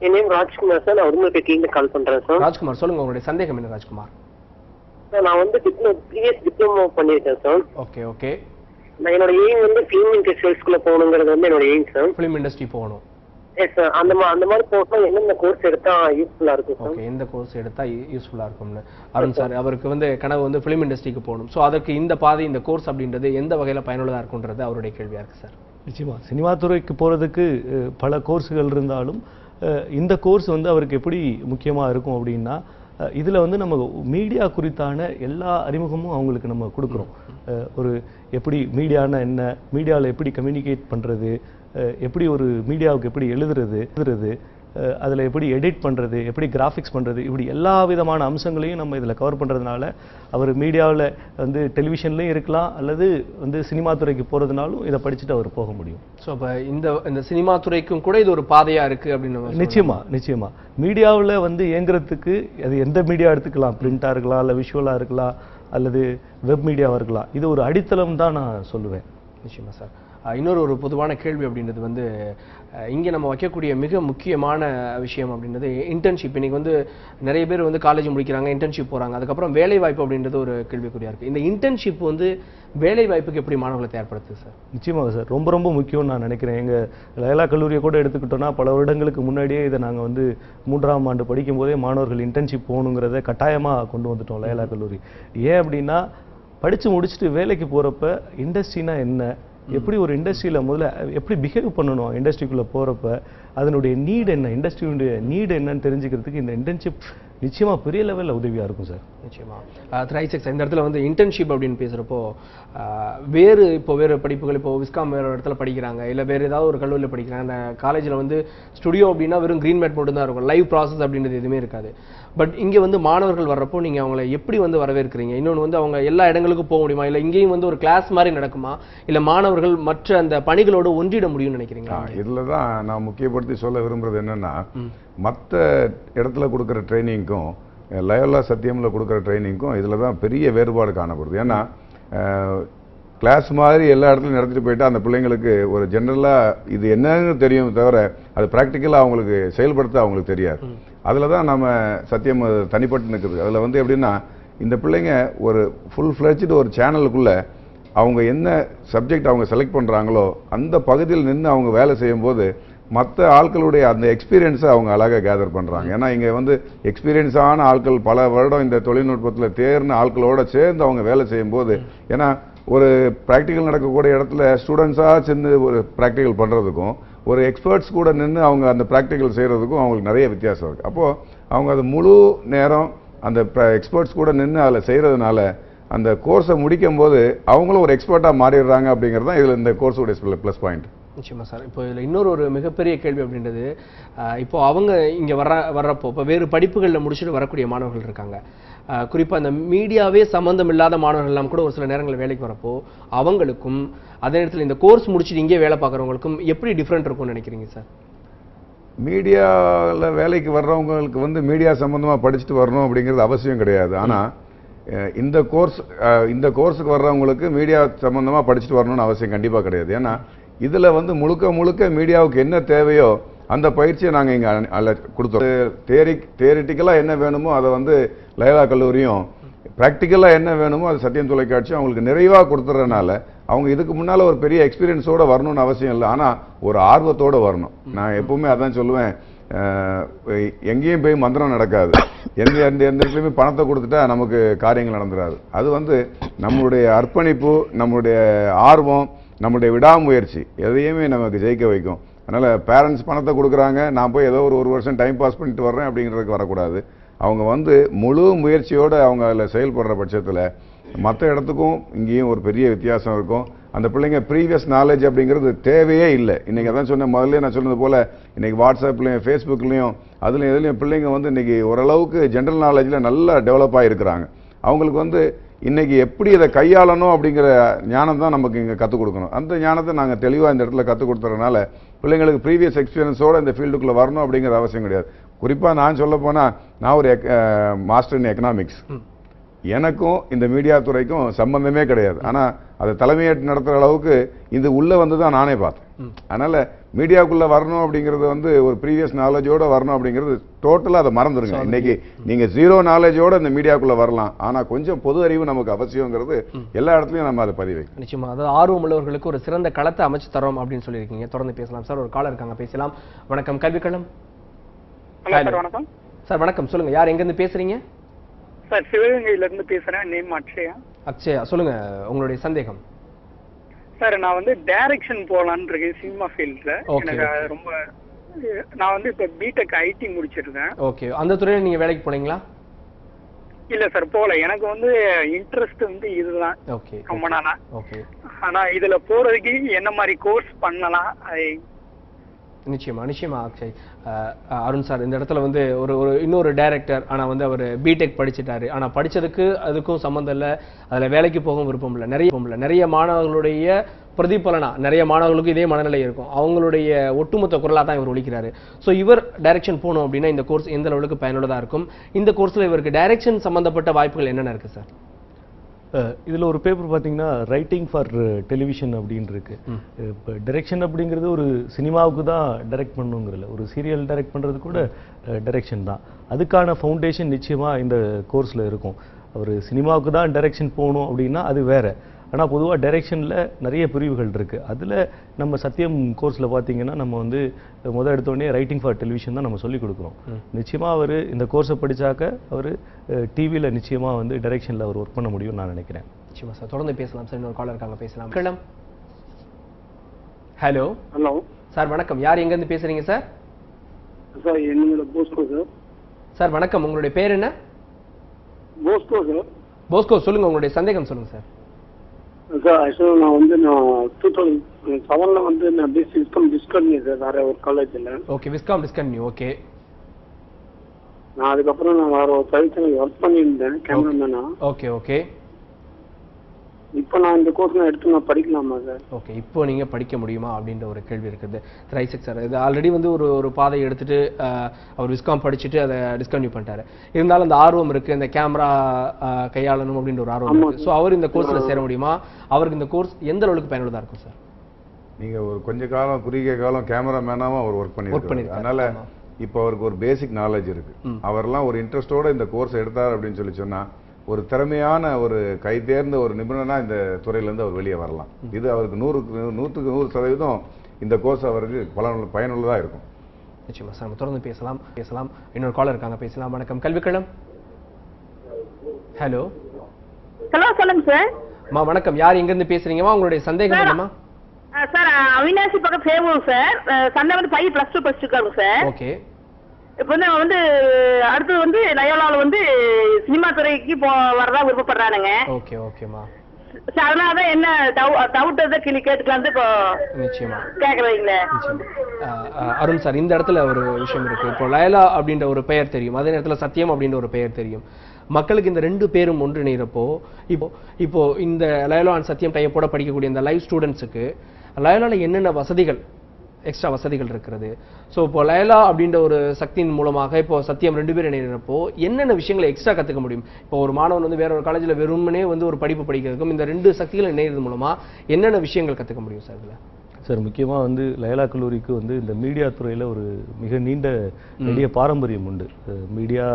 என் நேம் ராஜ்குமார் சார். நான் உடுமலைப்பேட்டையில கால் பண்றேன் சார். ராஜ்குமார், சொல்லுங்க உங்களுடைய சந்தேகம் என்ன ராஜ்குமார்? சார், நான் வந்து டிப்ளமோ பண்ணியிருக்கேன் சார். Okay okay. நான் என்னோட எய்ம் வந்து ஃபிலிம் இண்டஸ்ட்ரிக்குள்ள போகணுங்கிறது வந்து என்னோட எய்ம் சார். ஃபிலிம் இண்டஸ்ட்ரி போகணும். Yes sir. அந்த மாதிரி போகணும். என்னென்ன கோர்ஸ் எடுத்தா யூஸ்ஃபுல்லா இருக்கும் சார்? ஓகே, எந்த கோர்ஸ் எடுத்தா யூஸ்ஃபுல்லா இருக்கும்னு அருண் சார் அவருக்கு வந்து கனவு வந்து ஃபிலிம் இண்டஸ்ட்ரிக்கு போகணும். ஸோ அதற்கு இந்த பாதை, இந்த கோர்ஸ் அப்படின்றது எந்த வகையில் பயனுள்ளதாக இருக்குன்றது அவருடைய கேள்வியாக இருக்குது சார். நிச்சயமா சினிமா துறைக்கு போகிறதுக்கு பல கோர்ஸுகள் இருந்தாலும் இந்த கோர்ஸ் வந்து அவருக்கு எப்படி முக்கியமாக இருக்கும் அப்படின்னா இதில் வந்து நம்ம மீடியா குறித்தான எல்லா அறிமுகமும் அவங்களுக்கு நம்ம கொடுக்குறோம். ஒரு எப்படி மீடியானா என்ன, மீடியாவில் எப்படி கம்யூனிகேட் பண்ணுறது, எப்படி ஒரு மீடியாவுக்கு எப்படி எழுதுறது, அதில் எப்படி எடிட் பண்ணுறது, எப்படி கிராஃபிக்ஸ் பண்ணுறது, இப்படி எல்லா விதமான அம்சங்களையும் நம்ம இதில் கவர் பண்ணுறதுனால அவர் மீடியாவில் வந்து டெலிவிஷன்லேயும் இருக்கலாம் அல்லது வந்து சினிமா துறைக்கு போகிறதுனாலும் இதை படிச்சுட்டு அவர் போக முடியும். ஸோ அப்போ இந்த சினிமா துறைக்கும் கூட இது ஒரு பாதையாக இருக்குது அப்படின்னு நிச்சயமா மீடியாவில் வந்து இயங்குறதுக்கு அது எந்த மீடியா எடுத்துக்கலாம், பிரிண்டாக இருக்கலாம், இல்லை விஷுவலாக இருக்கலாம், அல்லது வெப் மீடியாவாக இருக்கலாம். இது ஒரு அடித்தளம் தான் நான் சொல்லுவேன். நிச்சயமா சார். இன்னொரு பொதுவான கேள்வி அப்படின்றது வந்து இங்கே நம்ம வைக்கக்கூடிய மிக முக்கியமான விஷயம் அப்படின்றது இன்டர்ன்ஷிப். இன்னைக்கு வந்து நிறைய பேர் வந்து காலேஜ் முடிக்கிறாங்க, இன்டர்ன்ஷிப் போகிறாங்க, அதுக்கப்புறம் வேலை வாய்ப்பு அப்படின்றது ஒரு கேள்விக்குறியாக இருக்குது. இந்த இன்டர்ன்ஷிப் வந்து வேலை வாய்ப்புக்கு எப்படி மாணவர்களை தயார்படுத்துது சார்? நிச்சயமாக சார், ரொம்ப முக்கியம்னு நான் நினைக்கிறேன். எங்கள் லைலா கல்லூரியை கூட எடுத்துக்கிட்டோன்னா பல வருடங்களுக்கு முன்னாடியே இதை நாங்கள் வந்து 3ஆம் ஆண்டு படிக்கும் போதே மாணவர்கள் இன்டர்ன்ஷிப் போகணுங்கிறத கட்டாயமாக கொண்டு வந்துட்டோம் லைலா கல்லூரி. ஏன் அப்படின்னா படித்து முடிச்சுட்டு வேலைக்கு போகிறப்ப இண்டஸ்ட்ரினா என்ன, எப்படி ஒரு இண்டஸ்ட்ரியில் முதல்ல எப்படி பிஹேவ் பண்ணணும், இண்டஸ்ட்ரிக்குள்ளே போகிறப்ப அதனுடைய நீட் என்ன, இண்டஸ்ட்ரியுடைய நீட் என்னன்னு தெரிஞ்சுக்கிறதுக்கு இந்த இன்டர்ன்ஷிப் நிச்சயமாக பெரிய லெவலில் உதவியாக இருக்கும் சார். நிச்சயமாக திரு ஐசக் சார், இந்த இடத்துல வந்து இன்டர்ன்ஷிப் அப்படின்னு பேசுகிறப்போ வேறு படிப்புகள் இப்போ விஸ்காம் வேறு இடத்துல படிக்கிறாங்க, இல்லை வேறு ஏதாவது ஒரு கல்லூரியில் படிக்கிறாங்க. அந்த காலேஜில் வந்து ஸ்டுடியோ அப்படின்னா வெறும் க்ரீன் மேட் மட்டும் தான் இருக்கும், லைவ் ப்ராசஸ் அப்படின்றது எதுவுமே இருக்காது. பட் இங்கே வந்து மாணவர்கள் வர்றப்போ நீங்கள் அவங்களை எப்படி வந்து வரவேற்கிறீங்க? இன்னொன்று வந்து அவங்க எல்லா இடங்களுக்கும் போக முடியுமா, இல்லை இங்கேயும் வந்து ஒரு கிளாஸ் மாதிரி நடக்குமா, இல்லை மாணவர்கள் மற்ற அந்த பணிகளோடு ஒன்றிட முடியும்னு நினைக்கிறீங்களா? இதில் தான் நான் முக்கியப்படுத்தி சொல்ல விரும்புகிறது என்னென்னா, மற்ற இடத்துல கொடுக்குற ட்ரைனிங்க்கும் லயோலா சத்தியமில் கொடுக்குற ட்ரைனிங்க்கும் இதில் தான் பெரிய வேறுபாடு காணப்படுது. ஏன்னா கிளாஸ் மாதிரி எல்லா இடத்துலையும் நடத்திட்டு போயிட்டா அந்த பிள்ளைங்களுக்கு ஒரு ஜென்ரலாக இது என்னன்னு தெரியும் தவிர அது ப்ராக்டிக்கலாக அவங்களுக்கு செயல்படுத்த அவங்களுக்கு தெரியாது. அதில் தான் நம்ம சத்தியம் தனிப்பட்டு நிற்குது. அதில் வந்து எப்படின்னா இந்த பிள்ளைங்க ஒரு ஃபுல் ஃப்ளெட்ஜ்டு ஒரு சேனலுக்குள்ள அவங்க என்ன சப்ஜெக்ட் அவங்க செலக்ட் பண்ணுறாங்களோ அந்த பகுதியில் நின்று அவங்க வேலை செய்யும்போது மற்ற ஆட்களுடைய அந்த எக்ஸ்பீரியன்ஸை அவங்க அழகாக கேதர் பண்ணுறாங்க. ஏன்னா இங்கே வந்து எக்ஸ்பீரியன்ஸான ஆட்கள் பல வருடம் இந்த தொழில்நுட்பத்தில் தேர்ந்த ஆட்களோட சேர்ந்து அவங்க வேலை செய்யும்போது, ஏன்னா ஒரு ப்ராக்டிக்கல் நடக்கக்கூடிய இடத்துல ஸ்டூடெண்ட்ஸாக சேர்ந்து ஒரு ப்ராக்டிக்கல் பண்ணுறதுக்கும் ஒரு எக்ஸ்பர்ட்ஸ் கூட நின்று அவங்க அந்த ப்ராக்டிக்கல் செய்கிறதுக்கும் அவங்களுக்கு நிறைய வித்தியாசம் இருக்குது. அப்போது அவங்க அது முழு நேரம் அந்த எக்ஸ்பர்ட்ஸ் கூட நின்று அதில் செய்கிறதுனால அந்த கோர்ஸை முடிக்கும் போது அவங்களும் ஒரு எக்ஸ்பர்ட்டாக மாறிடுறாங்க அப்படிங்கிறது தான் இதில் இந்த கோர்ஸோடைய ப்ளஸ் பாயிண்ட். நிச்சயமா சார். இப்போ இதில் இன்னொரு மிகப்பெரிய கேள்வி அப்படின்றது, இப்போ அவங்க இங்கே வர்றப்போ இப்போ வேறு படிப்புகளில் முடிச்சுட்டு வரக்கூடிய மாணவர்கள் இருக்காங்க. குறிப்பாக இந்த மீடியாவே சம்மந்தம் இல்லாத மாணவர்கள் எல்லாம் கூட ஒரு சில நேரங்களில் வேலைக்கு வரப்போ அவங்களுக்கும் அதே நேரத்தில் இந்த கோர்ஸ் முடிச்சுட்டு இங்கே வேலை பார்க்குறவங்களுக்கும் எப்படி டிஃப்ரெண்ட் இருக்கும்னு நினைக்கிறீங்க சார்? மீடியாவில் வேலைக்கு வர்றவங்களுக்கு வந்து மீடியா சம்மந்தமாக படிச்சுட்டு வரணும் அப்படிங்கிறது அவசியம் கிடையாது. ஆனால் இந்த கோர்ஸுக்கு வர்றவங்களுக்கு மீடியா சம்மந்தமாக படிச்சுட்டு வரணும்னு அவசியம் கண்டிப்பாக கிடையாது. ஏன்னா இதில் வந்து முழுக்க மீடியாவுக்கு என்ன தேவையோ அந்த பயிற்சியை நாங்கள் இங்கே கொடுத்தோம். தியரிட்டிக்கலாக என்ன வேணுமோ அதை வந்து லயோலா கல்லூரியும், ப்ராக்டிக்கலாக என்ன வேணுமோ அது சத்தியம் தொலைக்காட்சியும் அவங்களுக்கு நிறைவாக கொடுத்துறதுனால அவங்க இதுக்கு முன்னால் ஒரு பெரிய எக்ஸ்பீரியன்ஸோடு வரணும்னு அவசியம் இல்லை. ஆனால் ஒரு ஆர்வத்தோடு வரணும். நான் எப்பவுமே அதான் சொல்லுவேன், எங்கேயும் போய் மந்திரம் நடக்காது. எந்த இடத்துலையுமே பணத்தை கொடுத்துட்டா நமக்கு காரியங்கள் நடந்துடாது. அது வந்து நம்மளுடைய அர்ப்பணிப்பு, நம்மளுடைய ஆர்வம், நம்மளுடைய விடாமுயற்சி எதையுமே நமக்கு ஜெயிக்க வைக்கும். அதனால் பேரண்ட்ஸ் பணத்தை கொடுக்குறாங்க, நான் போய் ஏதோ ஒரு வருஷம் டைம் பாஸ் பண்ணிட்டு வர்றேன் அப்படிங்கிறதுக்கு வரக்கூடாது. அவங்க வந்து முழு முயற்சியோடு அவங்க அதில் செயல்படுற பட்சத்தில் மற்ற இடத்துக்கும் இங்கேயும் ஒரு பெரிய வித்தியாசம் இருக்கும். அந்த பிள்ளைங்க ப்ரீவியஸ் நாலேஜ் அப்படிங்கிறது தேவையே இல்லை. இன்றைக்கி அதான் சொன்னேன், முதல்ல நான் சொன்னது போல் இன்றைக்கி வாட்ஸ்அப்லேயும் ஃபேஸ்புக்லேயும் அதுலேயும் எதுலேயும் பிள்ளைங்க வந்து இன்றைக்கி ஓரளவுக்கு ஜென்ரல் நாலேஜில் நல்லா டெவலப் ஆகிருக்கிறாங்க. அவங்களுக்கு வந்து இன்றைக்கி எப்படி இதை கையாளணும் அப்படிங்கிற ஞானம் தான் நமக்கு இங்கே கற்றுக் கொடுக்கணும். அந்த ஞானத்தை நாங்கள் தெளிவாக இந்த இடத்துல கற்றுக் கொடுத்துறதுனால பிள்ளைங்களுக்கு ப்ரீவியஸ் எக்ஸ்பீரியன்ஸோடு இந்த ஃபீல்டுக்குள்ளே வரணும் அப்படிங்கிற அவசியம் கிடையாது. குறிப்பாக நான் சொல்ல போனால், நான் ஒரு மாஸ்டர் இன் எக்கனாமிக்ஸ், எனக்கும் இந்த மீடியா துறைக்கும் சம்பந்தமே கிடையாது. ஆனால் அதை தலைமையேற்று நடத்துகிற அளவுக்கு இது உள்ளே வந்து தான் நானே பார்த்தேன். அதனால் மீடியாவுக்குள்ளே வரணும் அப்படிங்கிறது வந்து ஒரு ப்ரீவியஸ் நாலேஜோடு வரணும் அப்படிங்கிறது டோட்டலாக அதை மறந்துடுங்க. இன்றைக்கி நீங்கள் ஜீரோ நாலேஜோடு இந்த மீடியாவுக்குள்ளே வரலாம், ஆனால் கொஞ்சம் பொது அறிவு நமக்கு அவசியங்கிறது எல்லா இடத்துலையும் நம்ம அதை பதிவு. நிச்சயமாக, அதாவது ஆர்வம் உள்ளவர்களுக்கு ஒரு சிறந்த களத்தை அமைச்சு தரோம் அப்படின்னு சொல்லியிருக்கீங்க. தொடர்ந்து பேசலாம் சார். ஒரு காலர் இருக்காங்க, பேசலாம். வணக்கம், கல்விக்களம். வணக்கம் சார். வணக்கம், சொல்லுங்க, யார் எங்கேருந்து பேசுறீங்க? சார், சிவகங்கையில இருந்து பேசுறேன். நேம் அக்ஷயா. அக்ஷயா, சொல்லுங்க உங்களுடைய சந்தேகம். சார், நான் வந்து டைரக்ஷன் போலான்னு இருக்கேன் சினிமா ஃபீல்ட்ல. எனக்கு ரொம்ப, நான் வந்து இப்ப பிடெக் ஐடி முடிச்சிருக்கேன். ஓகே, அந்த துறையில நீங்க வேலைக்கு போனீங்களா? இல்ல சார், போல. எனக்கு வந்து இன்ட்ரெஸ்ட் வந்து இதுதான். ஓகே, ரொம்ப நாளா. ஓகே. ஆனா இதுல போறதுக்கு என்ன மாதிரி கோர்ஸ் பண்ணலாம்? நிச்சயமா அக்ஷய். அருண் சார், இந்த இடத்துல வந்து ஒரு இன்னொரு டைரக்டர், ஆனா வந்து அவர் பிடெக் படிச்சுட்டாரு. ஆனா படிச்சதுக்கு அதுக்கும் சம்மந்தம் இல்லை, அதுல வேலைக்கு போகவும் விருப்பம் இல்லை. நிறைய மாணவர்களுடைய பிரதிபலனா, நிறைய மாணவர்களுக்கு இதே மனநிலை இருக்கும். அவங்களுடைய ஒட்டுமொத்த குரலா தான் இவர் ஒழிக்கிறாரு. ஸோ இவர் டைரக்ஷன் போகணும் அப்படின்னா இந்த கோர்ஸ் எந்த அளவுக்கு பயனுள்ளதா இருக்கும்? இந்த கோர்ஸ்ல இவருக்கு டைரக்ஷன் சம்பந்தப்பட்ட வாய்ப்புகள் என்னென்ன இருக்கு சார்? இதில் ஒரு பேப்பர் பார்த்தீங்கன்னா ரைட்டிங் ஃபார் டெலிவிஷன் அப்படின்னு இருக்கு. இப்போ டைரக்ஷன் அப்படிங்கிறது ஒரு சினிமாவுக்கு தான் டைரக்ட் பண்ணுங்கிறல, ஒரு சீரியல் டைரக்ட் பண்ணுறது கூட டைரக்ஷன் தான். அதுக்கான ஃபவுண்டேஷன் நிச்சயமாக இந்த கோர்ஸில் இருக்கும். ஒரு சினிமாவுக்கு தான் டைரக்ஷன் போகணும் அப்படின்னா அது வேறு. ஆனால் பொதுவாக டைரக்ஷனில் நிறைய பிரிவுகள் இருக்குது. அதில் நம்ம சத்தியம் கோர்ஸில் பார்த்தீங்கன்னா நம்ம வந்து முதல் எடுத்தோடனே ரைட்டிங் ஃபார் டெலிவிஷன் தான் நம்ம சொல்லிக் கொடுக்குறோம். நிச்சயமாக அவர் இந்த கோர்ஸை படித்தாக்க அவர் டிவியில் நிச்சயமாக வந்து டைரக்ஷனில் அவர் ஒர்க் பண்ண முடியும்னு நான் நினைக்கிறேன். நிச்சயமாக சார். தொடர்ந்து பேசலாம் சார். இன்னொரு காலர் இருக்காங்க, பேசலாம். ஹலோ. ஹலோ சார், வணக்கம். யார் எங்கேருந்து பேசுகிறீங்க சார்? சார், என்னோட போஸ்கோ சார். சார் வணக்கம், உங்களுடைய பேர் என்ன? Bosco sir. போஸ்கோ, சொல்லுங்கள் உங்களுடைய சந்தேகம் சொல்லுங்கள் சார். சார், ஆக்சுவலாக நான் 2007 வந்து நான் விஸ்காம் டிஸ்கன்யூ சார், வேற ஒரு காலேஜில். ஓகே, விஸ்காம் டிஸ்கன்யூ. ஓகே. நான் அதுக்கப்புறம் நான் வேற ஒரு தொழிற்சாலை ஒர்க் பண்ணியிருந்தேன், கேமராமேனா. ஓகே. இப்போ நான் இந்த கோர்ஸ் எடுத்து நான் படிக்கலாமா சார்? ஓகே, இப்போ நீங்கள் படிக்க முடியுமா அப்படின்ற ஒரு கேள்வி இருக்குது. ரைசக் சார், இது ஆல்ரெடி வந்து ஒரு பாதையை எடுத்துட்டு அவர் விஸ்காம் படிச்சுட்டு அதை டிஸ்கன்யூ பண்ணிட்டாரு. இருந்தாலும் அந்த ஆர்வம் இருக்குது, இந்த கேமரா கையாளணும் அப்படின்ற ஒரு ஆர்வம் இருக்குது. ஸோ அவர் இந்த கோர்ஸில் சேர முடியுமா? அவருக்கு இந்த கோர்ஸ் எந்த அளவுக்கு பயனுள்ளதாக இருக்கும் சார்? நீங்கள் ஒரு கொஞ்ச காலம், குறுகிய காலம் கேமராமேனாகவும் அவர் ஒர்க் பண்ணியிருக்காரு. அதனால் இப்போ அவருக்கு ஒரு பேசிக் நாலேஜ் இருக்குது. அவரெல்லாம் ஒரு இன்ட்ரெஸ்டோடு இந்த கோர்ஸ் எடுத்தார் அப்படின்னு சொல்லி சொன்னால் ஒரு திறமையான ஒரு கைதேர்ந்த ஒரு நிபுணனா இந்த துறையிலேருந்து அவர் வெளியே வரலாம். இது அவருக்கு 100% இந்த கோர்ஸ் அவருக்கு பயனுள்ளதா இருக்கும். நிச்சயமா சார், நம்ம தொடர்ந்து பேசலாம். இன்னொரு காலர் இருக்காங்க, பேசலாம். வணக்கம், கல்விக்களம். ஹலோ சொல்லுங்க சார். வணக்கம், யார் எங்க இருந்து பேசுறீங்கம்மா? உங்களுடைய சந்தேகம் என்னமா? சார் அவினாசி பக்கம் சேவூர் சார். சண்டை வந்து பையன் +2 படிச்சிருக்காங்க சார். ஓகே. இப்போ வந்து அடுத்து வந்து லயோலால வந்து சினிமா துறைக்கு வரதா விருப்பப்படுறானுங்க. ஓகே ஓகேமா. அதனால தான் என்ன டவுட் எதை கேட்டுக்கலாம் இப்போ நிச்சயமா கேட்குறீங்களே. அருண் சார், இந்த இடத்துல ஒரு விஷயம் இருக்கு. இப்போ லயலா அப்படின்ற ஒரு பெயர் தெரியும், அதே நேரத்தில் சத்தியம் அப்படின்ற ஒரு பெயர் தெரியும். மக்களுக்கு இந்த 2 பேரும் ஒன்றிணைகிறப்போ இப்போ இந்த லயலா அண்ட் சத்தியம் டைப்போட படிக்கக்கூடிய இந்த லைவ் ஸ்டூடெண்ட்ஸுக்கு லயலால என்னென்ன வசதிகள், எக்ஸ்ட்ரா வசதிகள் இருக்கிறது? ஸோ இப்போ லயலா அப்படின்ற ஒரு சக்தியின் மூலமாக இப்போ சத்தியம் 2 பேர் இணைகிறப்போ என்னென்ன விஷயங்களை எக்ஸ்ட்ரா கற்றுக்க முடியும்? இப்போ ஒரு மாணவன் வந்து வேற ஒரு காலேஜில் வெறுமனே வந்து ஒரு படிப்பு படிக்கிறதுக்கும் இந்த 2 சக்திகள் இணைகிறது மூலமா என்னென்ன விஷயங்கள் கற்றுக்க முடியும் சார் இதில்? சார் முக்கியமாக வந்து லயலா கல்லூரிக்கு வந்து இந்த மீடியா துறையில் ஒரு மிக நீண்ட பாரம்பரியம் உண்டு. மீடியா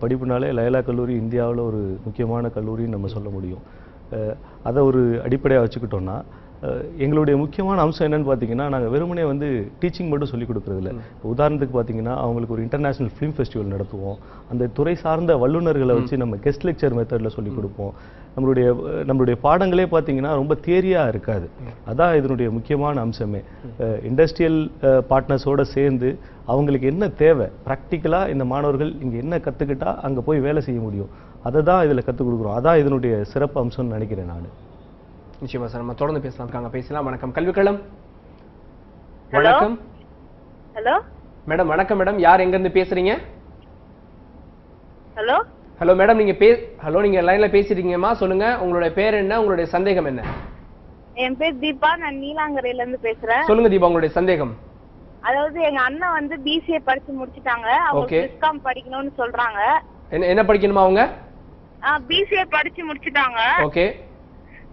படிப்புனாலே லயலா கல்லூரி இந்தியாவில் ஒரு முக்கியமான கல்லூரின்னு நம்ம சொல்ல முடியும். அதை ஒரு அடிப்படையாக வச்சுக்கிட்டோம்னா எங்களுடைய முக்கியமான அம்சம் என்னன்னு பார்த்தீங்கன்னா, நாங்கள் வெறுமனே வந்து டீச்சிங் மட்டும் சொல்லிக் கொடுக்குறதில்ல. உதாரணத்துக்கு பார்த்தீங்கன்னா, அவங்களுக்கு ஒரு இன்டர்நேஷனல் ஃபிலிம் ஃபெஸ்டிவல் நடத்துவோம். அந்த துறை சார்ந்த வல்லுநர்களை வச்சு நம்ம கெஸ்ட் லெக்சர் மெத்தடில் சொல்லிக் கொடுப்போம். நம்மளுடைய பாடங்களே பார்த்தீங்கன்னா ரொம்ப தியரியாக இருக்காது. அதான் இதனுடைய முக்கியமான அம்சமே. இண்டஸ்ட்ரியல் பார்ட்னர்ஸோடு சேர்ந்து அவங்களுக்கு என்ன தேவை, ப்ராக்டிக்கலாக இந்த மாணவர்கள் இங்கே என்ன கற்றுக்கிட்டா அங்கே போய் வேலை செய்ய முடியும், அதை தான் இதில் கற்றுக் கொடுக்குறோம். அதான் இதனுடைய சிறப்பு அம்சம்னு நினைக்கிறேன் நான். நிச்சயமா சார், நம்ம தொடர்ந்து பேசலாம். வணக்கம், கல்விக்களம். வணக்கம். Hello madam. வணக்கம் மேடம், யார் எங்க இருந்து பேசுறீங்க? ஹலோ ஹலோ மேடம், நீங்க லைன்ல பேசிட்டீங்கம்மா, சொல்லுங்க உங்களுடைய பேர் என்ன, உங்களுடைய சந்தேகம் என்ன? என் பேர் தீபா, நான் நீலாங்கரையில இருந்து பேசுறேன். சொல்லுங்க தீபா, உங்களுடைய சந்தேகம். அதாவது எங்க அண்ணன் வந்து BCA படிச்சு முடிச்சிட்டாங்க, அவங்க விஸ்காம் படிக்கணும்னு சொல்றாங்க. என்ன படிக்கணுமா அவங்க? BCA படிச்சு முடிச்சிட்டாங்க. ஓகே.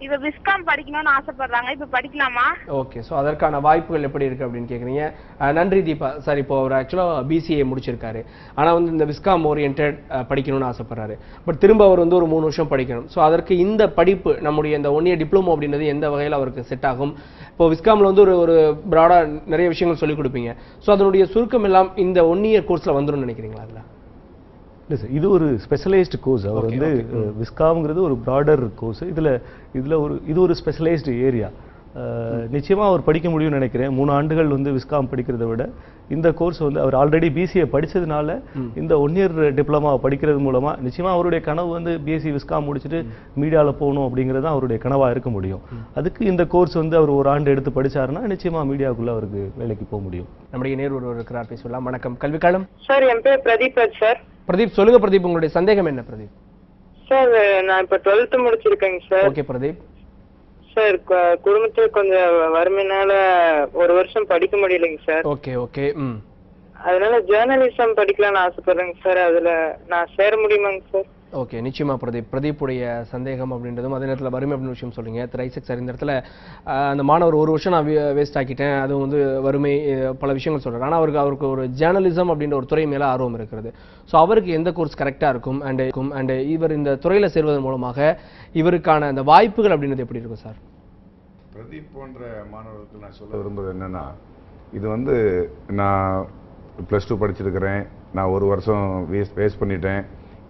இப்ப விஸ்காம் படிக்கணும்னு ஆசைப்படுறாங்க, இப்ப படிக்கலாமா? ஓகே. ஸோ அதற்கான வாய்ப்புகள் எப்படி இருக்கு அப்படின்னு கேட்குறீங்க. நன்றி தீபா. சார், இப்போ அவர் ஆக்சுவலாக BCA முடிச்சிருக்காரு, ஆனால் வந்து இந்த விஸ்காம் ஓரியன்ட் படிக்கணும்னு ஆசைப்படுறாரு. பட் திரும்ப அவர் வந்து ஒரு 3 வருஷம் படிக்கணும். ஸோ அதற்கு இந்த படிப்பு, நம்முடைய இந்த 1 இயர் டிப்ளமோ அப்படின்றது எந்த வகையில் அவருக்கு செட் ஆகும்? இப்போ விஸ்காமில் வந்து ஒரு ப்ராடாக நிறைய விஷயங்கள் சொல்லிக் கொடுப்பீங்க. ஸோ அதனுடைய சுருக்கம் எல்லாம் இந்த 1 இயர் கோர்ஸில் வந்துடும் நினைக்கிறீங்களா? அதில் இல்லை சார், இது ஒரு ஸ்பெஷலைஸ்டு கோர்ஸ். அவர் வந்து விஸ்காம்ங்கிறது ஒரு ப்ராடர் கோர்ஸ். இது ஒரு ஸ்பெஷலைஸ்டு ஏரியா. நிச்சயமாக அவர் படிக்க முடியும்னு நினைக்கிறேன். 3 ஆண்டுகள் வந்து விஸ்காம் படிக்கிறத விட இந்த கோர்ஸ் வந்து அவர் ஆல்ரெடி BCA படித்ததுனால இந்த 1 இயர் டிப்ளமா படிக்கிறது மூலமாக நிச்சயமாக அவருடைய கனவு வந்து BSc விஸ்காம் முடிச்சுட்டு மீடியாவில் போகணும் அப்படிங்கிறது தான் அவருடைய கனவாக இருக்க முடியும். அதுக்கு இந்த கோர்ஸ் வந்து அவர் 1 ஆண்டு எடுத்து படித்தாருன்னா நிச்சயமாக மீடியாவுக்குள்ளே அவருக்கு வேலைக்கு போக முடியும். நம்முடைய நேர் ஒருவர் இருக்கிறார், பேசலாம். வணக்கம், கல்விக்காலம். சார், என் பேர் பிரதீப் சார். பிரதீப், சொல்லுங்க பிரதீப், உங்களுடைய சந்தேகம் என்ன? பிரதீப் சார், நான் இப்போ 12th முடிச்சிருக்கேங்க சார். ஓகே பிரதீப். சார், குடும்பத்துல கொஞ்சம் வறுமையினால 1 வருஷம் படிக்க முடியலைங்க சார். Okay okay. அதனால ஜேர்னலிசம் படிக்கலாம்னு ஆசைப்படுறேங்க சார். அதுல நான் சேர முடியுமாங்க சார்? ஓகே, நிச்சயமா பிரதீப்புடைய சந்தேகம் அப்படின்றதும் அதே நேரத்தில் வறுமை அப்படின்னு விஷயம் சொல்லுங்க. ஐசக் சார், இந்த இடத்துல அந்த மாணவர் 1 வருஷம் நான் வேஸ்ட் ஆக்கிட்டேன், அதுவும் வந்து வறுமை பல விஷயங்கள் சொல்றாரு. ஆனால் அவருக்கு ஒரு ஜேர்னலிசம் அப்படின்ற ஒரு துறை மேலே ஆர்வம் இருக்கிறது. ஸோ அவருக்கு எந்த கோர்ஸ் கரெக்டாக இருக்கும் அண்ட் இவர் இந்த துறையில் சேர்வதன் மூலமாக இவருக்கான அந்த வாய்ப்புகள் அப்படின்றது எப்படி இருக்கும் சார்? பிரதீப் போன்ற மாணவர்களுக்கு நான் சொல்ல விரும்புவது என்னன்னா, இது வந்து நான் +2 படிச்சிருக்கிறேன், நான் 1 வருஷம் வேஸ்ட் பண்ணிட்டேன்,